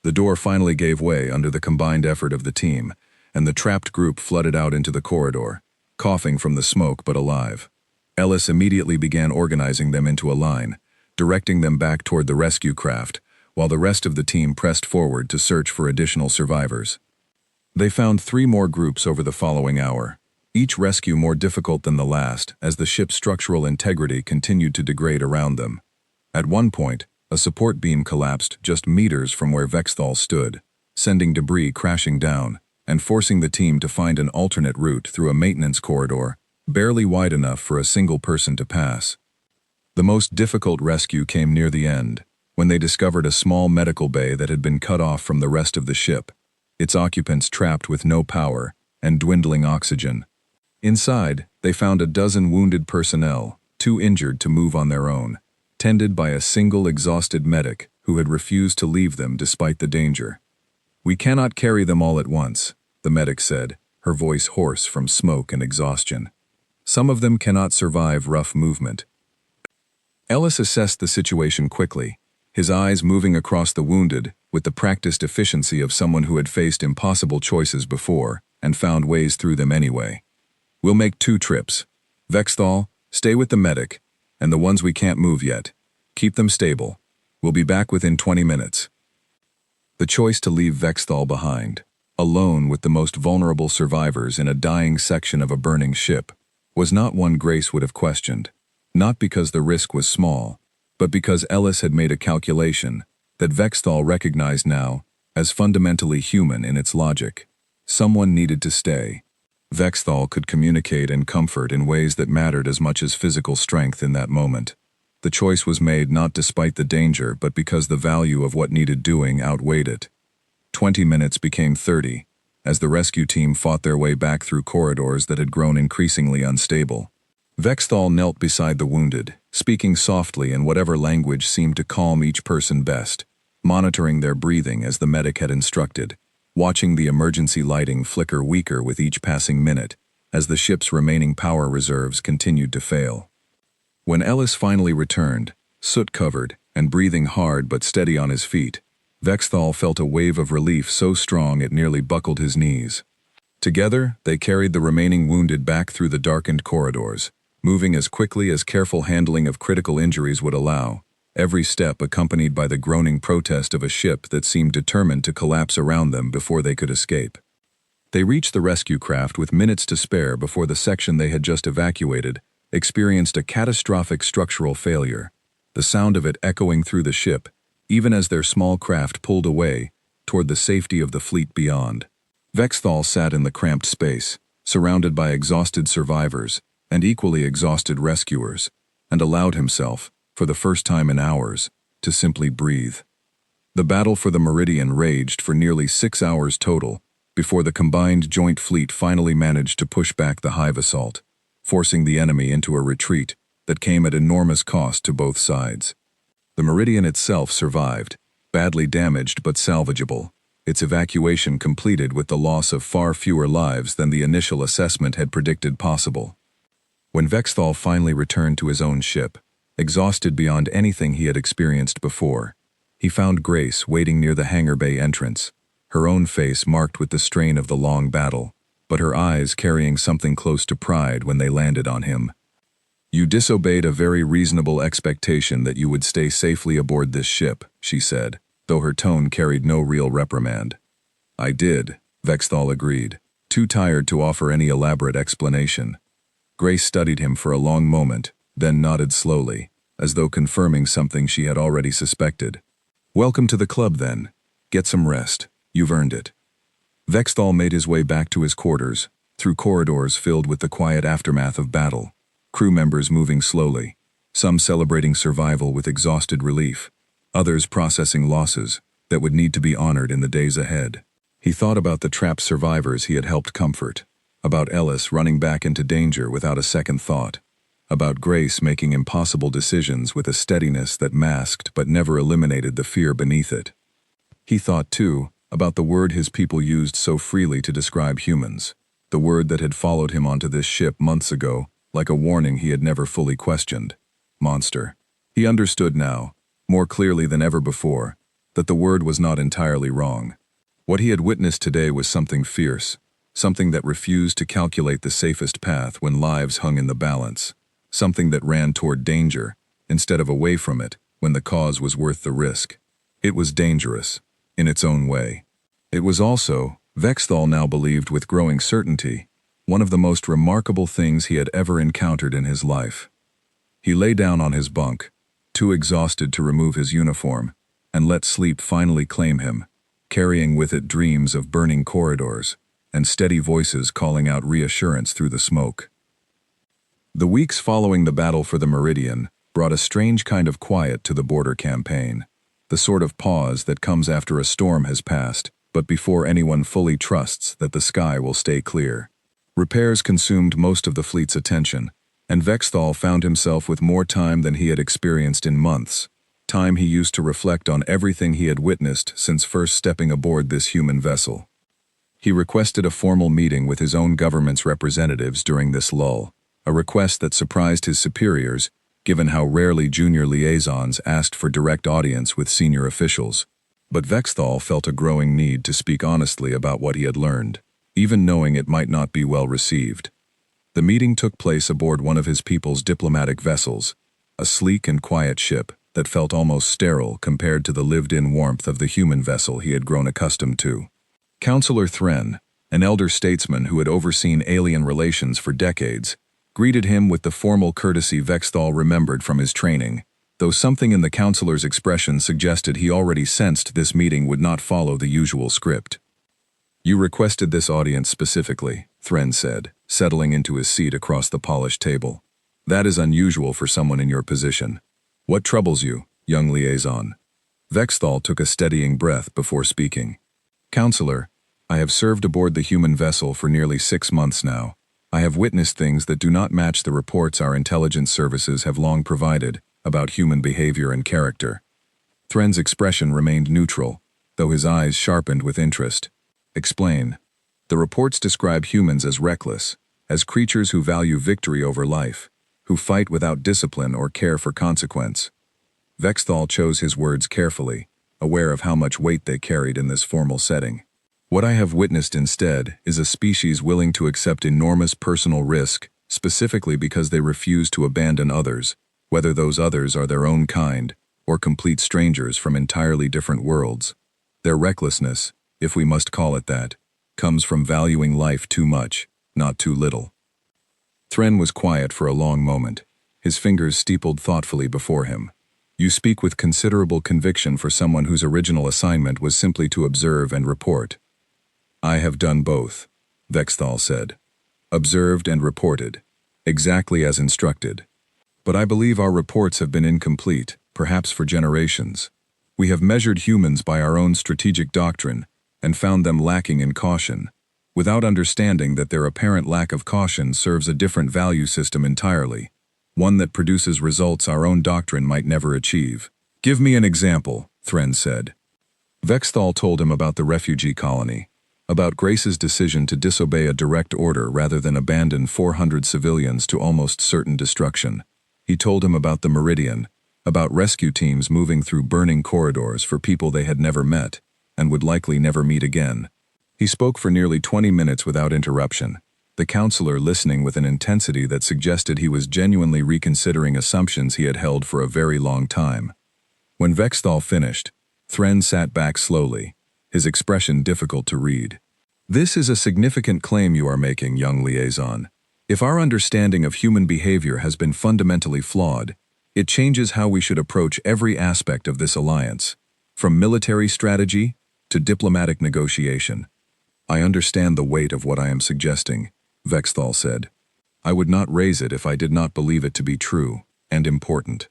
The door finally gave way under the combined effort of the team, and the trapped group flooded out into the corridor, coughing from the smoke but alive. Ellis immediately began organizing them into a line, directing them back toward the rescue craft, while the rest of the team pressed forward to search for additional survivors. They found 3 more groups over the following hour, each rescue more difficult than the last as the ship's structural integrity continued to degrade around them. At one point, a support beam collapsed just meters from where Vexthal stood, sending debris crashing down and forcing the team to find an alternate route through a maintenance corridor, barely wide enough for a single person to pass. The most difficult rescue came near the end, when they discovered a small medical bay that had been cut off from the rest of the ship, its occupants trapped with no power and dwindling oxygen. Inside, they found a dozen wounded personnel, too injured to move on their own, tended by a single exhausted medic who had refused to leave them despite the danger. "We cannot carry them all at once," the medic said, her voice hoarse from smoke and exhaustion. "Some of them cannot survive rough movement." Ellis assessed the situation quickly, his eyes moving across the wounded with the practiced efficiency of someone who had faced impossible choices before and found ways through them anyway. "We'll make 2 trips. Vexthal, stay with the medic, and the ones we can't move yet. Keep them stable. We'll be back within 20 minutes. The choice to leave Vexthal behind, alone with the most vulnerable survivors in a dying section of a burning ship, was not one Grace would have questioned, not because the risk was small, but because Ellis had made a calculation that Vexthal recognized now as fundamentally human in its logic. Someone needed to stay. Vexthal could communicate and comfort in ways that mattered as much as physical strength in that moment. The choice was made not despite the danger, but because the value of what needed doing outweighed it. 20 minutes became 30, as the rescue team fought their way back through corridors that had grown increasingly unstable. Vexthal knelt beside the wounded, speaking softly in whatever language seemed to calm each person best, monitoring their breathing as the medic had instructed, watching the emergency lighting flicker weaker with each passing minute, as the ship's remaining power reserves continued to fail. When Ellis finally returned, soot-covered and breathing hard but steady on his feet, Vexthal felt a wave of relief so strong it nearly buckled his knees. Together, they carried the remaining wounded back through the darkened corridors, moving as quickly as careful handling of critical injuries would allow, every step accompanied by the groaning protest of a ship that seemed determined to collapse around them before they could escape. They reached the rescue craft with minutes to spare before the section they had just evacuated experienced a catastrophic structural failure, the sound of it echoing through the ship, even as their small craft pulled away toward the safety of the fleet beyond. Vexthal sat in the cramped space, surrounded by exhausted survivors and equally exhausted rescuers, and allowed himself, for the first time in hours, to simply breathe. The battle for the Meridian raged for nearly 6 hours total before the combined joint fleet finally managed to push back the hive assault, forcing the enemy into a retreat that came at enormous cost to both sides. The Meridian itself survived, badly damaged but salvageable, its evacuation completed with the loss of far fewer lives than the initial assessment had predicted possible. When Vexthal finally returned to his own ship, exhausted beyond anything he had experienced before, he found Grace waiting near the hangar bay entrance, her own face marked with the strain of the long battle, but her eyes carrying something close to pride when they landed on him. "You disobeyed a very reasonable expectation that you would stay safely aboard this ship," she said, though her tone carried no real reprimand. "I did," Vexthal agreed, too tired to offer any elaborate explanation. Grace studied him for a long moment, then nodded slowly, as though confirming something she had already suspected. "Welcome to the club, then. Get some rest. You've earned it." Vexthal made his way back to his quarters, through corridors filled with the quiet aftermath of battle, crew members moving slowly, some celebrating survival with exhausted relief, others processing losses that would need to be honored in the days ahead. He thought about the trapped survivors he had helped comfort, about Ellis running back into danger without a second thought, about Grace making impossible decisions with a steadiness that masked but never eliminated the fear beneath it. He thought, too, about the word his people used so freely to describe humans, the word that had followed him onto this ship months ago, like a warning he had never fully questioned. Monster. He understood now, more clearly than ever before, that the word was not entirely wrong. What he had witnessed today was something fierce, something that refused to calculate the safest path when lives hung in the balance, something that ran toward danger, instead of away from it, when the cause was worth the risk. It was dangerous, in its own way. It was also, Vexthal now believed with growing certainty, one of the most remarkable things he had ever encountered in his life. He lay down on his bunk, too exhausted to remove his uniform, and let sleep finally claim him, carrying with it dreams of burning corridors and steady voices calling out reassurance through the smoke. The weeks following the battle for the Meridian brought a strange kind of quiet to the border campaign, the sort of pause that comes after a storm has passed, but before anyone fully trusts that the sky will stay clear. Repairs consumed most of the fleet's attention, and Vexthal found himself with more time than he had experienced in months, time he used to reflect on everything he had witnessed since first stepping aboard this human vessel. He requested a formal meeting with his own government's representatives during this lull, a request that surprised his superiors, given how rarely junior liaisons asked for direct audience with senior officials. But Vexthal felt a growing need to speak honestly about what he had learned, even knowing it might not be well received. The meeting took place aboard one of his people's diplomatic vessels, a sleek and quiet ship that felt almost sterile compared to the lived-in warmth of the human vessel he had grown accustomed to. Counselor Thren, an elder statesman who had overseen alien relations for decades, greeted him with the formal courtesy Vexthal remembered from his training, though something in the counselor's expression suggested he already sensed this meeting would not follow the usual script. "You requested this audience specifically," Thren said, settling into his seat across the polished table. "That is unusual for someone in your position. What troubles you, young liaison?" Vexthal took a steadying breath before speaking. "Counselor, I have served aboard the human vessel for nearly 6 months now. I have witnessed things that do not match the reports our intelligence services have long provided about human behavior and character." Thren's expression remained neutral, though his eyes sharpened with interest. "Explain." "The reports describe humans as reckless, as creatures who value victory over life, who fight without discipline or care for consequence." Vexthal chose his words carefully, aware of how much weight they carried in this formal setting. "What I have witnessed instead is a species willing to accept enormous personal risk, specifically because they refuse to abandon others, whether those others are their own kind or complete strangers from entirely different worlds. Their recklessness, if we must call it that, comes from valuing life too much, not too little." Thren was quiet for a long moment, his fingers steepled thoughtfully before him. "You speak with considerable conviction for someone whose original assignment was simply to observe and report." "I have done both," Vexthal said. "Observed and reported, exactly as instructed. But I believe our reports have been incomplete, perhaps for generations. We have measured humans by our own strategic doctrine and found them lacking in caution, without understanding that their apparent lack of caution serves a different value system entirely, one that produces results our own doctrine might never achieve." "Give me an example," Thren said. Vexthal told him about the refugee colony, about Grace's decision to disobey a direct order rather than abandon 400 civilians to almost certain destruction. He told him about the Meridian, about rescue teams moving through burning corridors for people they had never met and would likely never meet again. He spoke for nearly 20 minutes without interruption, the counselor listening with an intensity that suggested he was genuinely reconsidering assumptions he had held for a very long time. When Vexthal finished, Thren sat back slowly, his expression difficult to read. "This is a significant claim you are making, young liaison. If our understanding of human behavior has been fundamentally flawed, it changes how we should approach every aspect of this alliance, from military strategy to diplomatic negotiation." "I understand the weight of what I am suggesting," Vexthal said. "I would not raise it if I did not believe it to be true and important."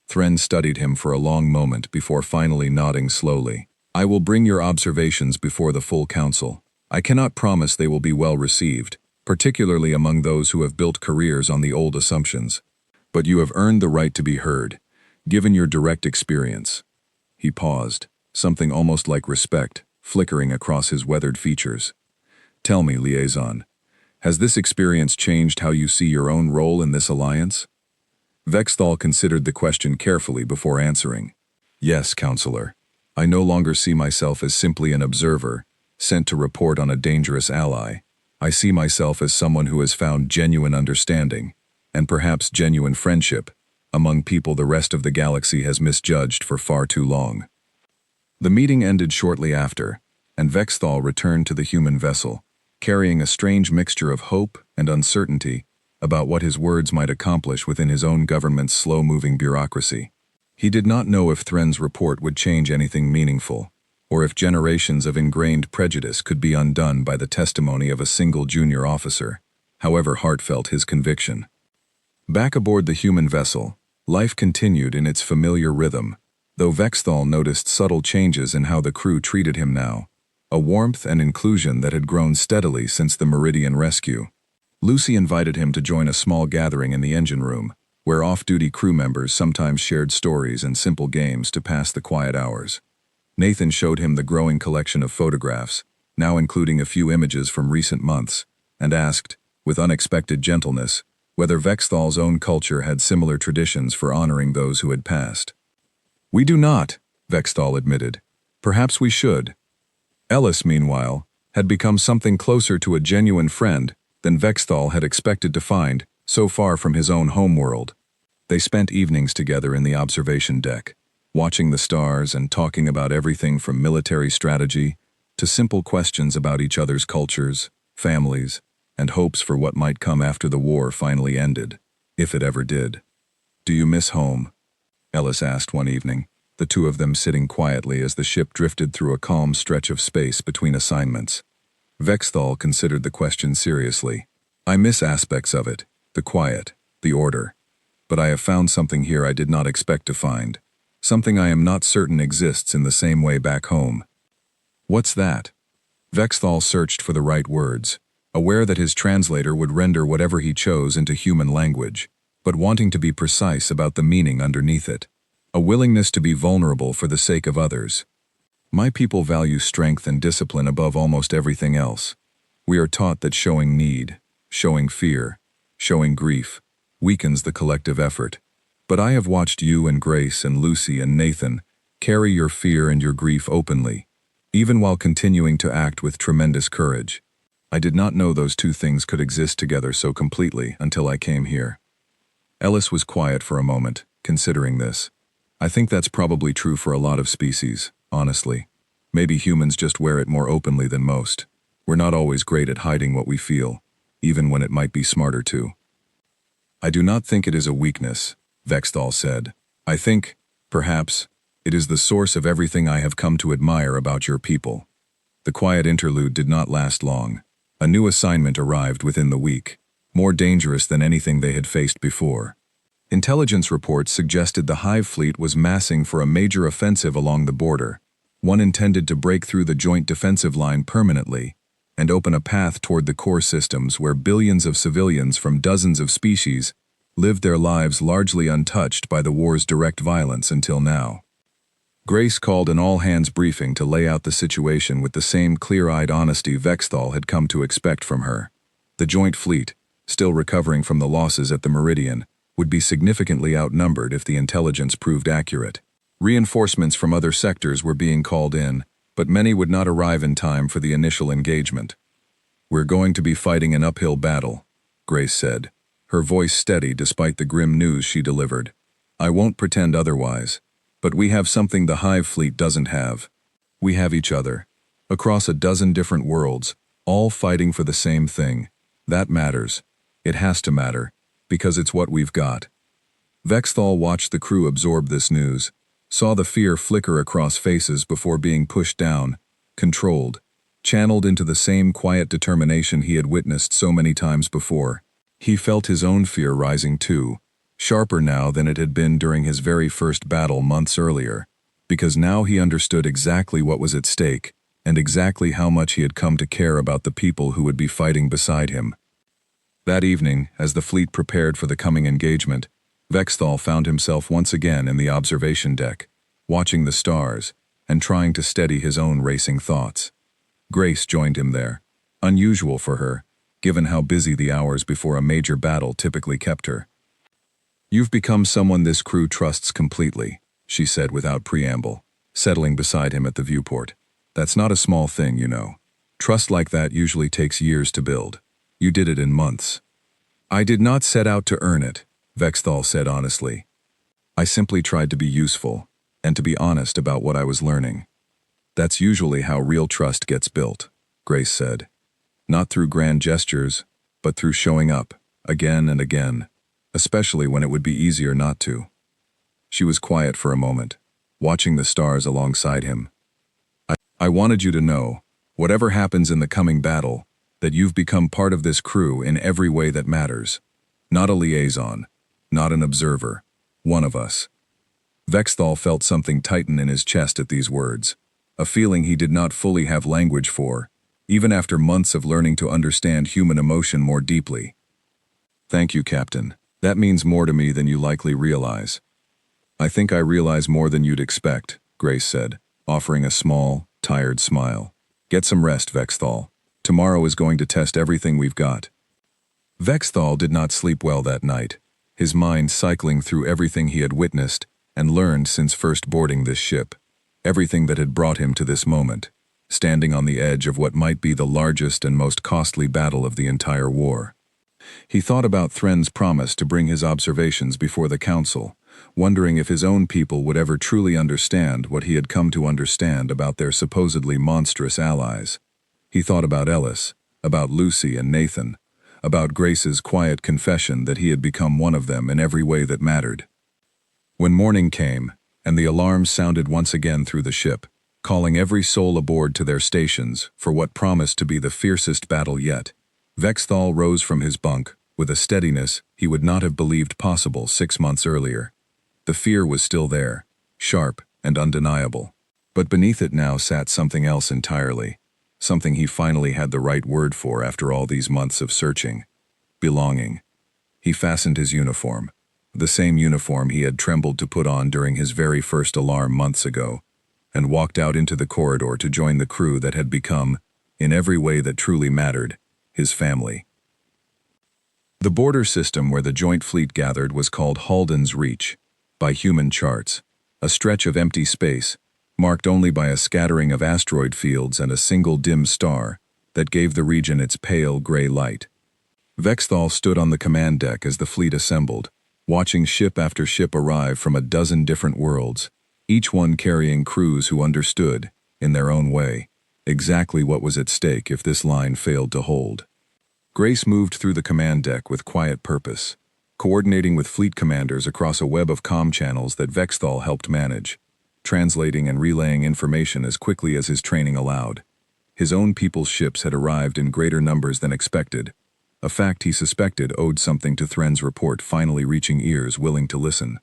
Thren studied him for a long moment before finally nodding slowly. "I will bring your observations before the full council. I cannot promise they will be well received, particularly among those who have built careers on the old assumptions. But you have earned the right to be heard, given your direct experience." He paused, something almost like respect flickering across his weathered features. "Tell me, liaison, has this experience changed how you see your own role in this alliance?" Vexthal considered the question carefully before answering. "Yes, counselor. I no longer see myself as simply an observer, sent to report on a dangerous ally. I see myself as someone who has found genuine understanding, and perhaps genuine friendship, among people the rest of the galaxy has misjudged for far too long. The meeting ended shortly after, and Vexthal returned to the human vessel, carrying a strange mixture of hope and uncertainty about what his words might accomplish within his own government's slow-moving bureaucracy. He did not know if Thren's report would change anything meaningful, or if generations of ingrained prejudice could be undone by the testimony of a single junior officer, however heartfelt his conviction. Back aboard the human vessel, life continued in its familiar rhythm, though Vexthal noticed subtle changes in how the crew treated him now, a warmth and inclusion that had grown steadily since the Meridian rescue. Lucy invited him to join a small gathering in the engine room, where off-duty crew members sometimes shared stories and simple games to pass the quiet hours. Nathan showed him the growing collection of photographs, now including a few images from recent months, and asked, with unexpected gentleness, whether Vexthal's own culture had similar traditions for honoring those who had passed. "We do not," Vexthal admitted. "Perhaps we should." Ellis, meanwhile, had become something closer to a genuine friend than Vexthal had expected to find so far from his own homeworld. They spent evenings together in the observation deck, watching the stars and talking about everything from military strategy to simple questions about each other's cultures, families, and hopes for what might come after the war finally ended, if it ever did. "Do you miss home?" Ellis asked one evening, the two of them sitting quietly as the ship drifted through a calm stretch of space between assignments. Vexthal considered the question seriously. "I miss aspects of it, the quiet, the order. But I have found something here I did not expect to find. Something I am not certain exists in the same way back home." "What's that?" Vexthal searched for the right words, aware that his translator would render whatever he chose into human language, but wanting to be precise about the meaning underneath it. A willingness to be vulnerable for the sake of others. "My people value strength and discipline above almost everything else. We are taught that showing need, showing fear, showing grief, weakens the collective effort. But I have watched you and Grace and Lucy and Nathan carry your fear and your grief openly, even while continuing to act with tremendous courage. I did not know those two things could exist together so completely until I came here." Ellis was quiet for a moment, considering this. "I think that's probably true for a lot of species, honestly. Maybe humans just wear it more openly than most. We're not always great at hiding what we feel, even when it might be smarter to." "I do not think it is a weakness," Vexthal said. "I think, perhaps, it is the source of everything I have come to admire about your people." The quiet interlude did not last long. A new assignment arrived within the week, more dangerous than anything they had faced before. Intelligence reports suggested the Hive fleet was massing for a major offensive along the border, one intended to break through the joint defensive line permanently and open a path toward the core systems where billions of civilians from dozens of species lived their lives largely untouched by the war's direct violence until now. Grace called an all-hands briefing to lay out the situation with the same clear-eyed honesty Vexthal had come to expect from her. The joint fleet, still recovering from the losses at the Meridian, would be significantly outnumbered if the intelligence proved accurate. Reinforcements from other sectors were being called in, but many would not arrive in time for the initial engagement. "We're going to be fighting an uphill battle," Grace said, her voice steady despite the grim news she delivered. "I won't pretend otherwise. But we have something the Hive fleet doesn't have. We have each other. Across a dozen different worlds, all fighting for the same thing. That matters. It has to matter, because it's what we've got." Vexthal watched the crew absorb this news, saw the fear flicker across faces before being pushed down, controlled, channeled into the same quiet determination he had witnessed so many times before. He felt his own fear rising too, sharper now than it had been during his very first battle months earlier, because now he understood exactly what was at stake and exactly how much he had come to care about the people who would be fighting beside him. That evening, as the fleet prepared for the coming engagement, Vexthal found himself once again in the observation deck, watching the stars and trying to steady his own racing thoughts. Grace joined him there, unusual for her, given how busy the hours before a major battle typically kept her. "You've become someone this crew trusts completely," she said without preamble, settling beside him at the viewport. "That's not a small thing, you know. Trust like that usually takes years to build. You did it in months." "I did not set out to earn it," Vexthal said honestly. I simply tried to be useful, and to be honest about what I was learning. That's usually how real trust gets built, Grace said. Not through grand gestures, but through showing up, again and again, especially when it would be easier not to. She was quiet for a moment, watching the stars alongside him. I wanted you to know, whatever happens in the coming battle, that you've become part of this crew in every way that matters. Not a liaison, not an observer, one of us. Vexthal felt something tighten in his chest at these words, a feeling he did not fully have language for, even after months of learning to understand human emotion more deeply. Thank you, Captain. That means more to me than you likely realize. I think I realize more than you'd expect, Grace said, offering a small, tired smile. Get some rest, Vexthal. Tomorrow is going to test everything we've got. Vexthal did not sleep well that night, his mind cycling through everything he had witnessed and learned since first boarding this ship, everything that had brought him to this moment, standing on the edge of what might be the largest and most costly battle of the entire war. He thought about Thren's promise to bring his observations before the Council, wondering if his own people would ever truly understand what he had come to understand about their supposedly monstrous allies. He thought about Ellis, about Lucy and Nathan, about Grace's quiet confession that he had become one of them in every way that mattered. When morning came, and the alarms sounded once again through the ship, calling every soul aboard to their stations for what promised to be the fiercest battle yet, Vexthal rose from his bunk with a steadiness he would not have believed possible 6 months earlier. The fear was still there, sharp and undeniable, but beneath it now sat something else entirely, something he finally had the right word for after all these months of searching: belonging. He fastened his uniform, the same uniform he had trembled to put on during his very first alarm months ago, and walked out into the corridor to join the crew that had become, in every way that truly mattered, his family. The border system where the joint fleet gathered was called Halden's Reach, by human charts, a stretch of empty space, marked only by a scattering of asteroid fields and a single dim star that gave the region its pale gray light. Vexthal stood on the command deck as the fleet assembled, watching ship after ship arrive from a dozen different worlds, each one carrying crews who understood, in their own way, exactly what was at stake if this line failed to hold. Grace moved through the command deck with quiet purpose, coordinating with fleet commanders across a web of comm channels that Vexthal helped manage, translating and relaying information as quickly as his training allowed. His own people's ships had arrived in greater numbers than expected, a fact he suspected owed something to Thren's report finally reaching ears willing to listen.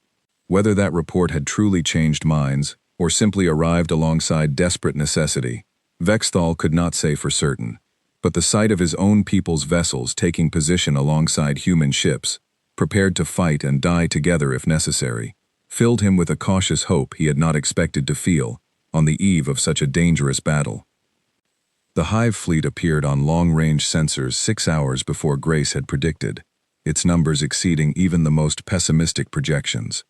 Whether that report had truly changed minds, or simply arrived alongside desperate necessity, Vexthal could not say for certain, but the sight of his own people's vessels taking position alongside human ships, prepared to fight and die together if necessary, filled him with a cautious hope he had not expected to feel on the eve of such a dangerous battle. The Hive fleet appeared on long-range sensors 6 hours before Grace had predicted, its numbers exceeding even the most pessimistic projections.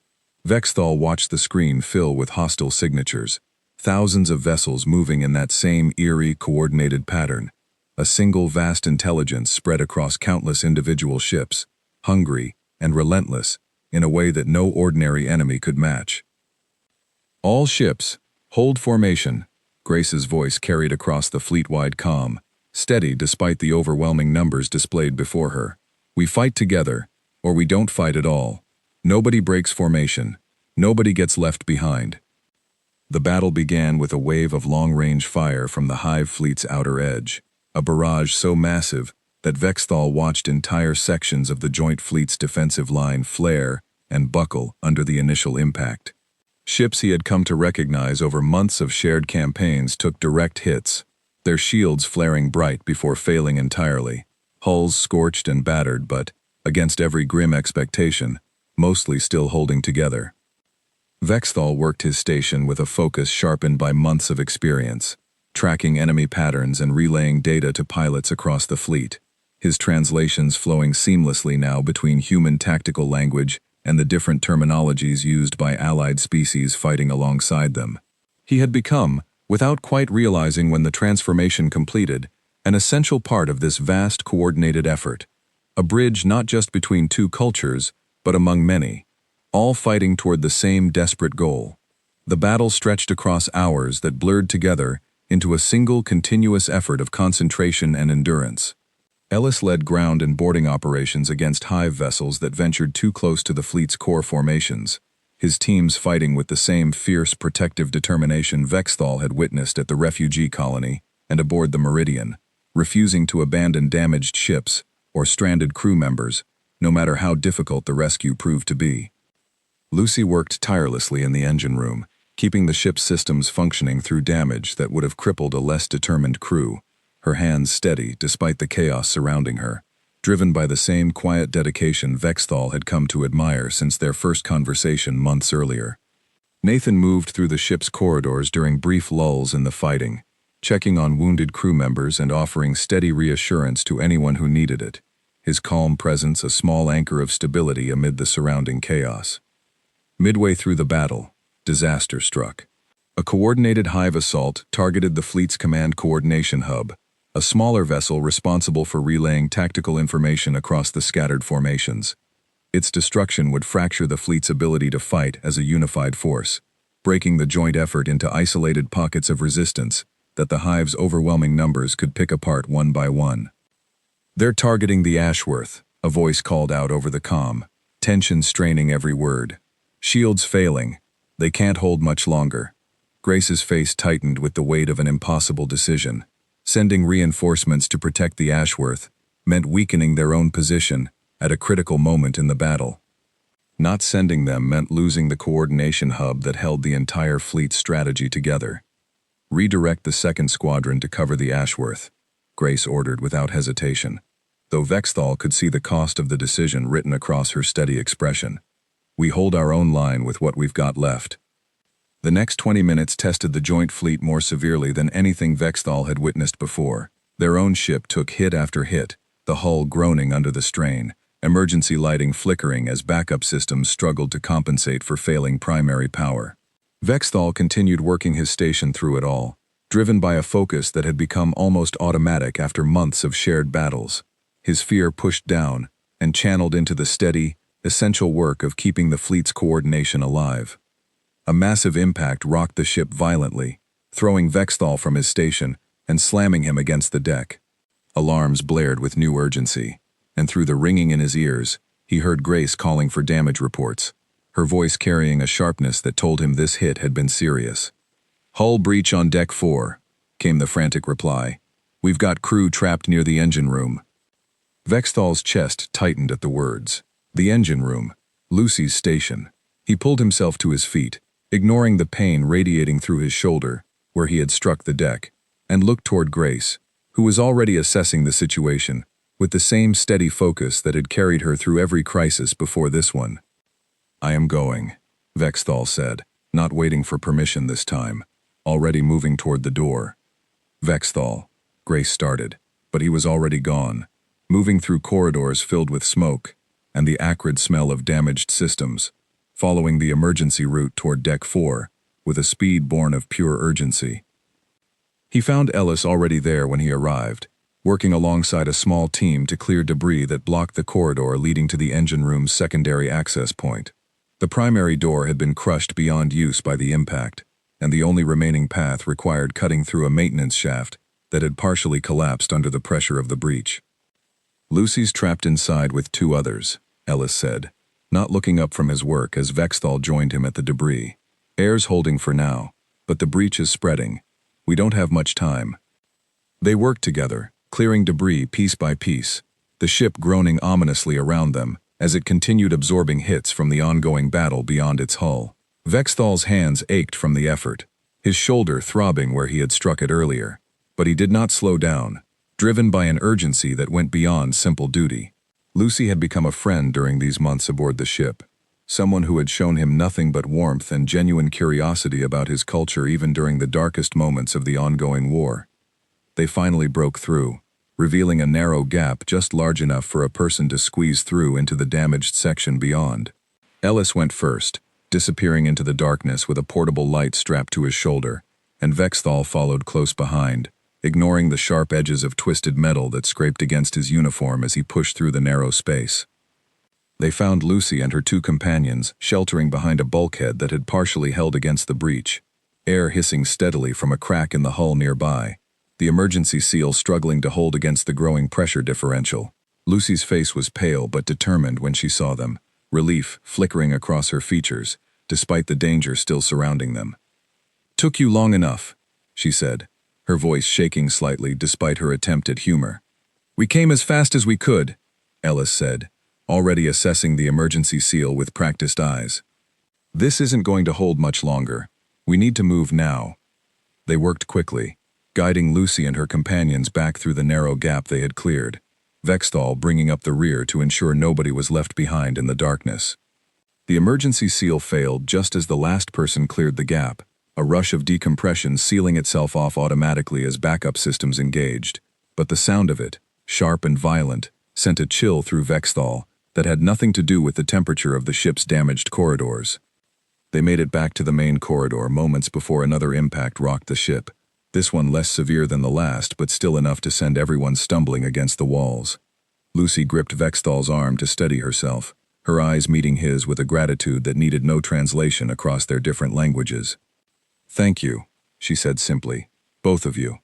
Vexthal watched the screen fill with hostile signatures, thousands of vessels moving in that same eerie, coordinated pattern, a single vast intelligence spread across countless individual ships, hungry and relentless in a way that no ordinary enemy could match. All ships, hold formation, Grace's voice carried across the fleet-wide comm, steady despite the overwhelming numbers displayed before her. We fight together, or we don't fight at all. Nobody breaks formation. Nobody gets left behind. The battle began with a wave of long-range fire from the Hive fleet's outer edge, a barrage so massive that Vexthal watched entire sections of the joint fleet's defensive line flare and buckle under the initial impact. Ships he had come to recognize over months of shared campaigns took direct hits, their shields flaring bright before failing entirely, hulls scorched and battered but, against every grim expectation, mostly still holding together. Vexthal worked his station with a focus sharpened by months of experience, tracking enemy patterns and relaying data to pilots across the fleet, his translations flowing seamlessly now between human tactical language and the different terminologies used by allied species fighting alongside them. He had become, without quite realizing when the transformation completed, an essential part of this vast coordinated effort, a bridge not just between two cultures, but among many, all fighting toward the same desperate goal. The battle stretched across hours that blurred together into a single continuous effort of concentration and endurance. Ellis led ground and boarding operations against hive vessels that ventured too close to the fleet's core formations, his teams fighting with the same fierce protective determination Vexthal had witnessed at the refugee colony and aboard the Meridian, refusing to abandon damaged ships or stranded crew members, no matter how difficult the rescue proved to be. Lucy worked tirelessly in the engine room, keeping the ship's systems functioning through damage that would have crippled a less determined crew, her hands steady despite the chaos surrounding her, driven by the same quiet dedication Vexthal had come to admire since their first conversation months earlier. Nathan moved through the ship's corridors during brief lulls in the fighting, checking on wounded crew members and offering steady reassurance to anyone who needed it, his calm presence a small anchor of stability amid the surrounding chaos. Midway through the battle, disaster struck. A coordinated hive assault targeted the fleet's command coordination hub, a smaller vessel responsible for relaying tactical information across the scattered formations. Its destruction would fracture the fleet's ability to fight as a unified force, breaking the joint effort into isolated pockets of resistance that the hive's overwhelming numbers could pick apart one by one. "They're targeting the Ashworth," a voice called out over the comm, tension straining every word. "Shields failing. They can't hold much longer." Grace's face tightened with the weight of an impossible decision. Sending reinforcements to protect the Ashworth meant weakening their own position at a critical moment in the battle. Not sending them meant losing the coordination hub that held the entire fleet's strategy together. "Redirect the 2nd Squadron to cover the Ashworth," Grace ordered without hesitation, though Vexthal could see the cost of the decision written across her steady expression. "We hold our own line with what we've got left." The next 20 minutes tested the joint fleet more severely than anything Vexthal had witnessed before. Their own ship took hit after hit, the hull groaning under the strain, emergency lighting flickering as backup systems struggled to compensate for failing primary power. Vexthal continued working his station through it all, driven by a focus that had become almost automatic after months of shared battles. His fear pushed down and channeled into the steady, essential work of keeping the fleet's coordination alive. A massive impact rocked the ship violently, throwing Vexthal from his station and slamming him against the deck. Alarms blared with new urgency, and through the ringing in his ears, he heard Grace calling for damage reports, her voice carrying a sharpness that told him this hit had been serious. "Hull breach on Deck 4, came the frantic reply. "We've got crew trapped near the engine room." Vexthal's chest tightened at the words. The engine room, Lucy's station. He pulled himself to his feet, ignoring the pain radiating through his shoulder, where he had struck the deck, and looked toward Grace, who was already assessing the situation, with the same steady focus that had carried her through every crisis before this one. "I am going," Vexthal said, not waiting for permission this time, already moving toward the door. "Vexthal," Grace started, but he was already gone, moving through corridors filled with smoke and the acrid smell of damaged systems, following the emergency route toward Deck 4 with a speed born of pure urgency. He found Ellis already there when he arrived, working alongside a small team to clear debris that blocked the corridor leading to the engine room's secondary access point. The primary door had been crushed beyond use by the impact, and the only remaining path required cutting through a maintenance shaft that had partially collapsed under the pressure of the breach. "Lucy's trapped inside with 2 others, Ellis said, not looking up from his work as Vexthal joined him at the debris. "Air's holding for now, but the breach is spreading. We don't have much time." They worked together, clearing debris piece by piece, the ship groaning ominously around them as it continued absorbing hits from the ongoing battle beyond its hull. Vexthal's hands ached from the effort, his shoulder throbbing where he had struck it earlier, but he did not slow down, driven by an urgency that went beyond simple duty. Lucy had become a friend during these months aboard the ship, someone who had shown him nothing but warmth and genuine curiosity about his culture even during the darkest moments of the ongoing war. They finally broke through, revealing a narrow gap just large enough for a person to squeeze through into the damaged section beyond. Ellis went first, disappearing into the darkness with a portable light strapped to his shoulder, and Vexthal followed close behind, ignoring the sharp edges of twisted metal that scraped against his uniform as he pushed through the narrow space. They found Lucy and her two companions sheltering behind a bulkhead that had partially held against the breach, air hissing steadily from a crack in the hull nearby, the emergency seal struggling to hold against the growing pressure differential. Lucy's face was pale but determined when she saw them, relief flickering across her features, despite the danger still surrounding them. "Took you long enough," she said, her voice shaking slightly despite her attempt at humor. "We came as fast as we could," Ellis said, already assessing the emergency seal with practiced eyes. "This isn't going to hold much longer. We need to move now." They worked quickly, guiding Lucy and her companions back through the narrow gap they had cleared, Vexthal bringing up the rear to ensure nobody was left behind in the darkness. The emergency seal failed just as the last person cleared the gap, a rush of decompression sealing itself off automatically as backup systems engaged. But the sound of it, sharp and violent, sent a chill through Vexthal that had nothing to do with the temperature of the ship's damaged corridors. They made it back to the main corridor moments before another impact rocked the ship, this one less severe than the last but still enough to send everyone stumbling against the walls. Lucy gripped Vexthal's arm to steady herself, her eyes meeting his with a gratitude that needed no translation across their different languages. "Thank you," she said simply. "Both of you.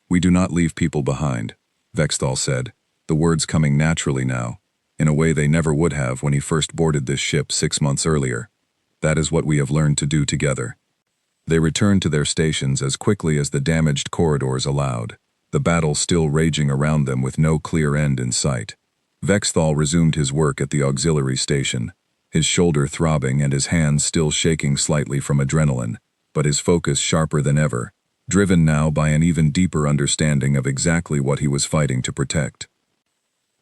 We do not leave people behind," Vexthal said, the words coming naturally now, in a way they never would have when he first boarded this ship 6 months earlier. "That is what we have learned to do together." They returned to their stations as quickly as the damaged corridors allowed, the battle still raging around them with no clear end in sight. Vexthal resumed his work at the auxiliary station, his shoulder throbbing and his hands still shaking slightly from adrenaline, but his focus sharper than ever, driven now by an even deeper understanding of exactly what he was fighting to protect.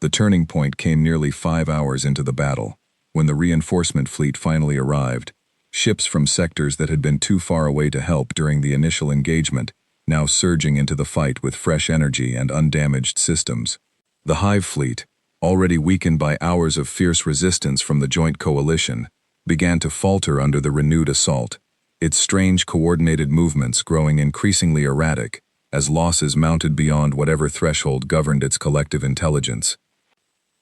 The turning point came nearly 5 hours into the battle, when the reinforcement fleet finally arrived, ships from sectors that had been too far away to help during the initial engagement, now surging into the fight with fresh energy and undamaged systems. The Hive fleet, already weakened by hours of fierce resistance from the joint coalition, began to falter under the renewed assault, its strange coordinated movements growing increasingly erratic as losses mounted beyond whatever threshold governed its collective intelligence.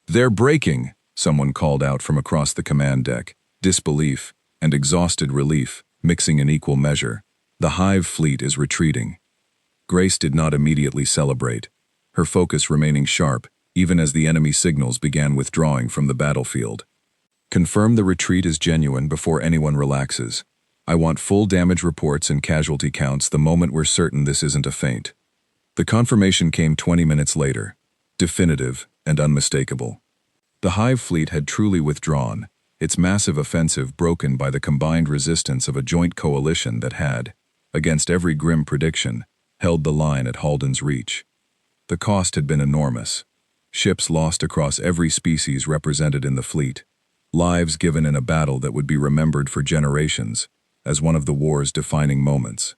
"They're breaking," someone called out from across the command deck, disbelief and exhausted relief mixing in equal measure. "The Hive fleet is retreating." Grace did not immediately celebrate, her focus remaining sharp even as the enemy signals began withdrawing from the battlefield. "Confirm the retreat is genuine before anyone relaxes. I want full damage reports and casualty counts the moment we're certain this isn't a feint." The confirmation came 20 minutes later, definitive and unmistakable. The Hive fleet had truly withdrawn, its massive offensive broken by the combined resistance of a joint coalition that had, against every grim prediction, held the line at Halden's reach. The cost had been enormous. Ships lost across every species represented in the fleet, lives given in a battle that would be remembered for generations as one of the war's defining moments.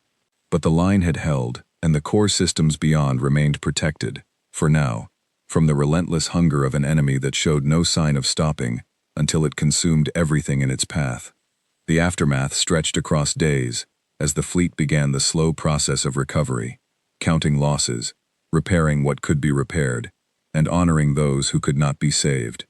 But the line had held, and the core systems beyond remained protected, for now, from the relentless hunger of an enemy that showed no sign of stopping until it consumed everything in its path. The aftermath stretched across days as the fleet began the slow process of recovery, counting losses, repairing what could be repaired, and honoring those who could not be saved.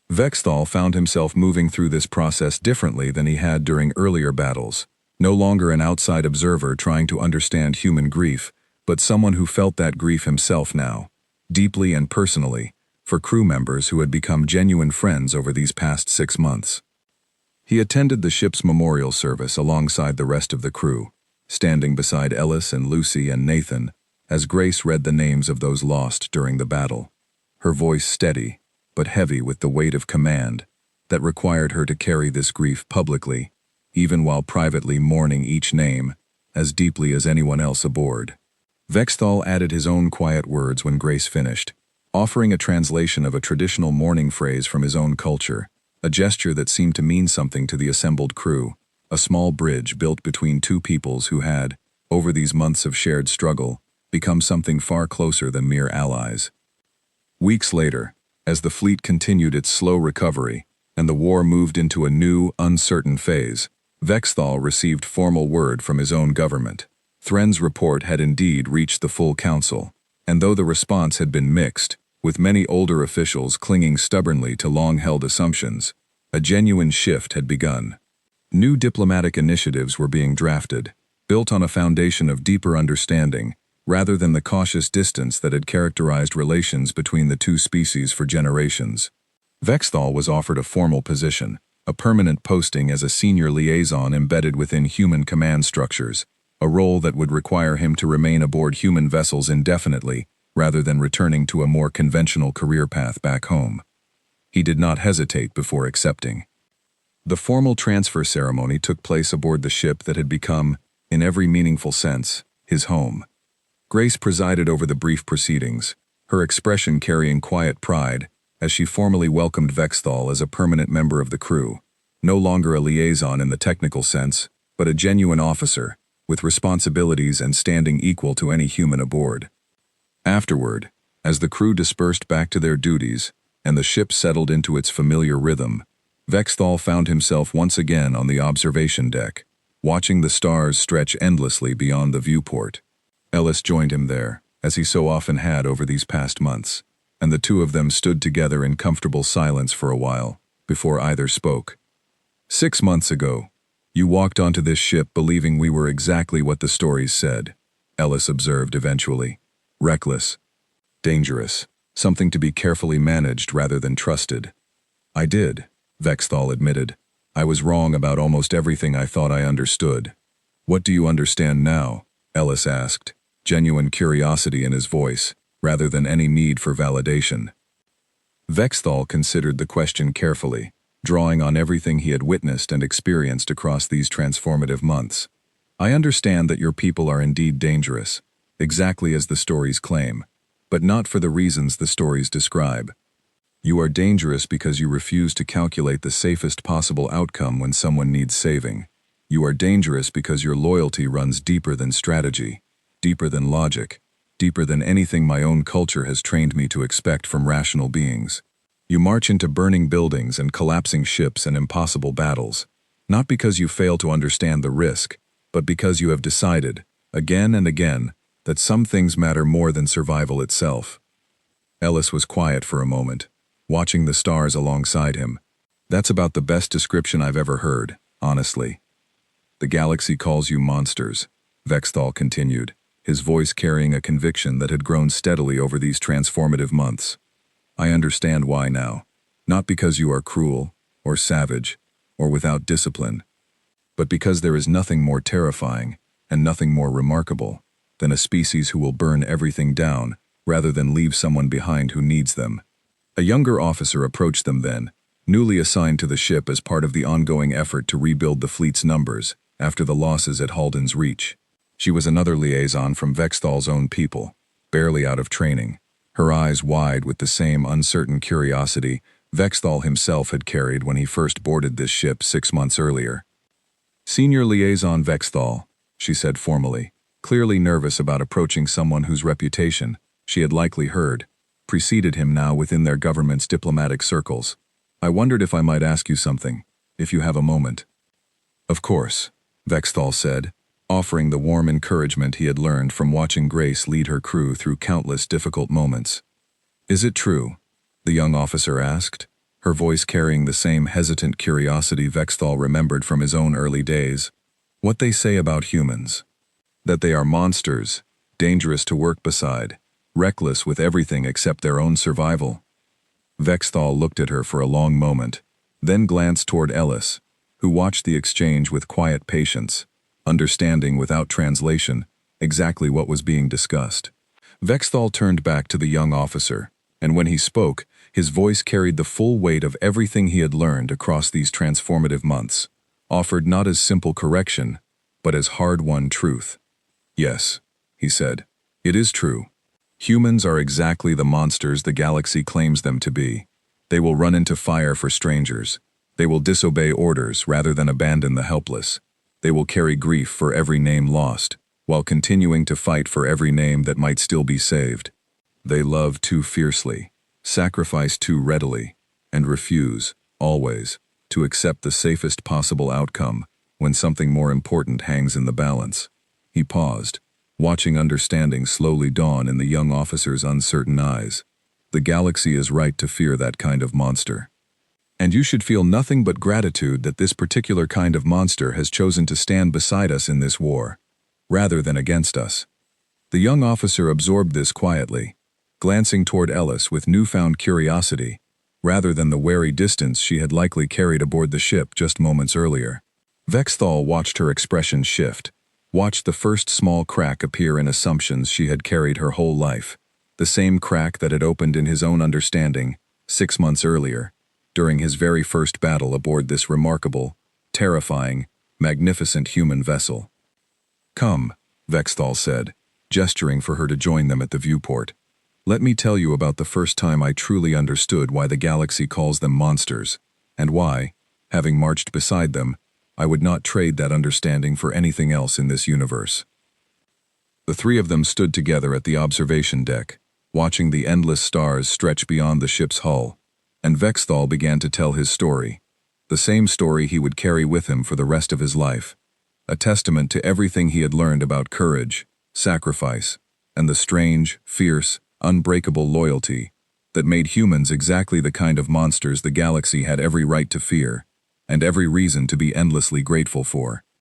Vexthal found himself moving through this process differently than he had during earlier battles, no longer an outside observer trying to understand human grief, but someone who felt that grief himself now, deeply and personally, for crew members who had become genuine friends over these past 6 months. He attended the ship's memorial service alongside the rest of the crew, standing beside Ellis and Lucy and Nathan, as Grace read the names of those lost during the battle, her voice steady, but heavy with the weight of command that required her to carry this grief publicly, even while privately mourning each name as deeply as anyone else aboard. Vexthal added his own quiet words when Grace finished, offering a translation of a traditional mourning phrase from his own culture, a gesture that seemed to mean something to the assembled crew, a small bridge built between two peoples who had, over these months of shared struggle, become something far closer than mere allies. Weeks later, as the fleet continued its slow recovery and the war moved into a new, uncertain phase, Vexthal received formal word from his own government. Thren's report had indeed reached the full council, and though the response had been mixed, with many older officials clinging stubbornly to long-held assumptions, A genuine shift had begun. New diplomatic initiatives were being drafted, built on a foundation of deeper understanding, rather than the cautious distance that had characterized relations between the two species for generations. Vexthal was offered a formal position, a permanent posting as a senior liaison embedded within human command structures, a role that would require him to remain aboard human vessels indefinitely, rather than returning to a more conventional career path back home. He did not hesitate before accepting. The formal transfer ceremony took place aboard the ship that had become, in every meaningful sense, his home. Grace presided over the brief proceedings, her expression carrying quiet pride, as she formally welcomed Vexthal as a permanent member of the crew, no longer a liaison in the technical sense, but a genuine officer, with responsibilities and standing equal to any human aboard. Afterward, as the crew dispersed back to their duties, and the ship settled into its familiar rhythm, Vexthal found himself once again on the observation deck, watching the stars stretch endlessly beyond the viewport. Ellis joined him there, as he so often had over these past months, and the two of them stood together in comfortable silence for a while, before either spoke. 6 months ago, you walked onto this ship believing we were exactly what the stories said, Ellis observed eventually. Reckless. Dangerous. Something to be carefully managed rather than trusted. I did, Vexthal admitted. I was wrong about almost everything I thought I understood. What do you understand now? Ellis asked, genuine curiosity in his voice, rather than any need for validation. Vexthal considered the question carefully, drawing on everything he had witnessed and experienced across these transformative months. I understand that your people are indeed dangerous, exactly as the stories claim, but not for the reasons the stories describe. You are dangerous because you refuse to calculate the safest possible outcome when someone needs saving. You are dangerous because your loyalty runs deeper than strategy, deeper than logic, deeper than anything my own culture has trained me to expect from rational beings. You march into burning buildings and collapsing ships and impossible battles, not because you fail to understand the risk, but because you have decided, again and again, that some things matter more than survival itself. Ellis was quiet for a moment, watching the stars alongside him. That's about the best description I've ever heard, honestly. The galaxy calls you monsters, Vexthal continued, his voice carrying a conviction that had grown steadily over these transformative months. I understand why now, not because you are cruel, or savage, or without discipline, but because there is nothing more terrifying, and nothing more remarkable, than a species who will burn everything down, rather than leave someone behind who needs them. A younger officer approached them then, newly assigned to the ship as part of the ongoing effort to rebuild the fleet's numbers after the losses at Halden's Reach. She was another liaison from Vexthal's own people, barely out of training, her eyes wide with the same uncertain curiosity Vexthal himself had carried when he first boarded this ship 6 months earlier. Senior Liaison Vexthal, she said formally, clearly nervous about approaching someone whose reputation, she had likely heard, preceded him now within their government's diplomatic circles. I wondered if I might ask you something, if you have a moment. Of course, Vexthal said, offering the warm encouragement he had learned from watching Grace lead her crew through countless difficult moments. Is it true? The young officer asked, her voice carrying the same hesitant curiosity Vexthal remembered from his own early days. What they say about humans. That they are monsters, dangerous to work beside, reckless with everything except their own survival. Vexthal looked at her for a long moment, then glanced toward Ellis, who watched the exchange with quiet patience, understanding without translation exactly what was being discussed. Vexthal turned back to the young officer, and when he spoke, his voice carried the full weight of everything he had learned across these transformative months, offered not as simple correction, but as hard-won truth. Yes, he said, it is true. Humans are exactly the monsters the galaxy claims them to be. They will run into fire for strangers. They will disobey orders rather than abandon the helpless. They will carry grief for every name lost, while continuing to fight for every name that might still be saved. They love too fiercely, sacrifice too readily, and refuse, always, to accept the safest possible outcome when something more important hangs in the balance. He paused, watching understanding slowly dawn in the young officer's uncertain eyes. The galaxy is right to fear that kind of monster. And you should feel nothing but gratitude that this particular kind of monster has chosen to stand beside us in this war, rather than against us. The young officer absorbed this quietly, glancing toward Ellis with newfound curiosity, rather than the wary distance she had likely carried aboard the ship just moments earlier. Vexthal watched her expression shift, watched the first small crack appear in assumptions she had carried her whole life, the same crack that had opened in his own understanding 6 months earlier, during his very first battle aboard this remarkable, terrifying, magnificent human vessel. "Come," Vexthal said, gesturing for her to join them at the viewport. "Let me tell you about the first time I truly understood why the galaxy calls them monsters, and why, having marched beside them, I would not trade that understanding for anything else in this universe." The three of them stood together at the observation deck, watching the endless stars stretch beyond the ship's hull, and Vexthal began to tell his story, the same story he would carry with him for the rest of his life, a testament to everything he had learned about courage, sacrifice, and the strange, fierce, unbreakable loyalty that made humans exactly the kind of monsters the galaxy had every right to fear, and every reason to be endlessly grateful for.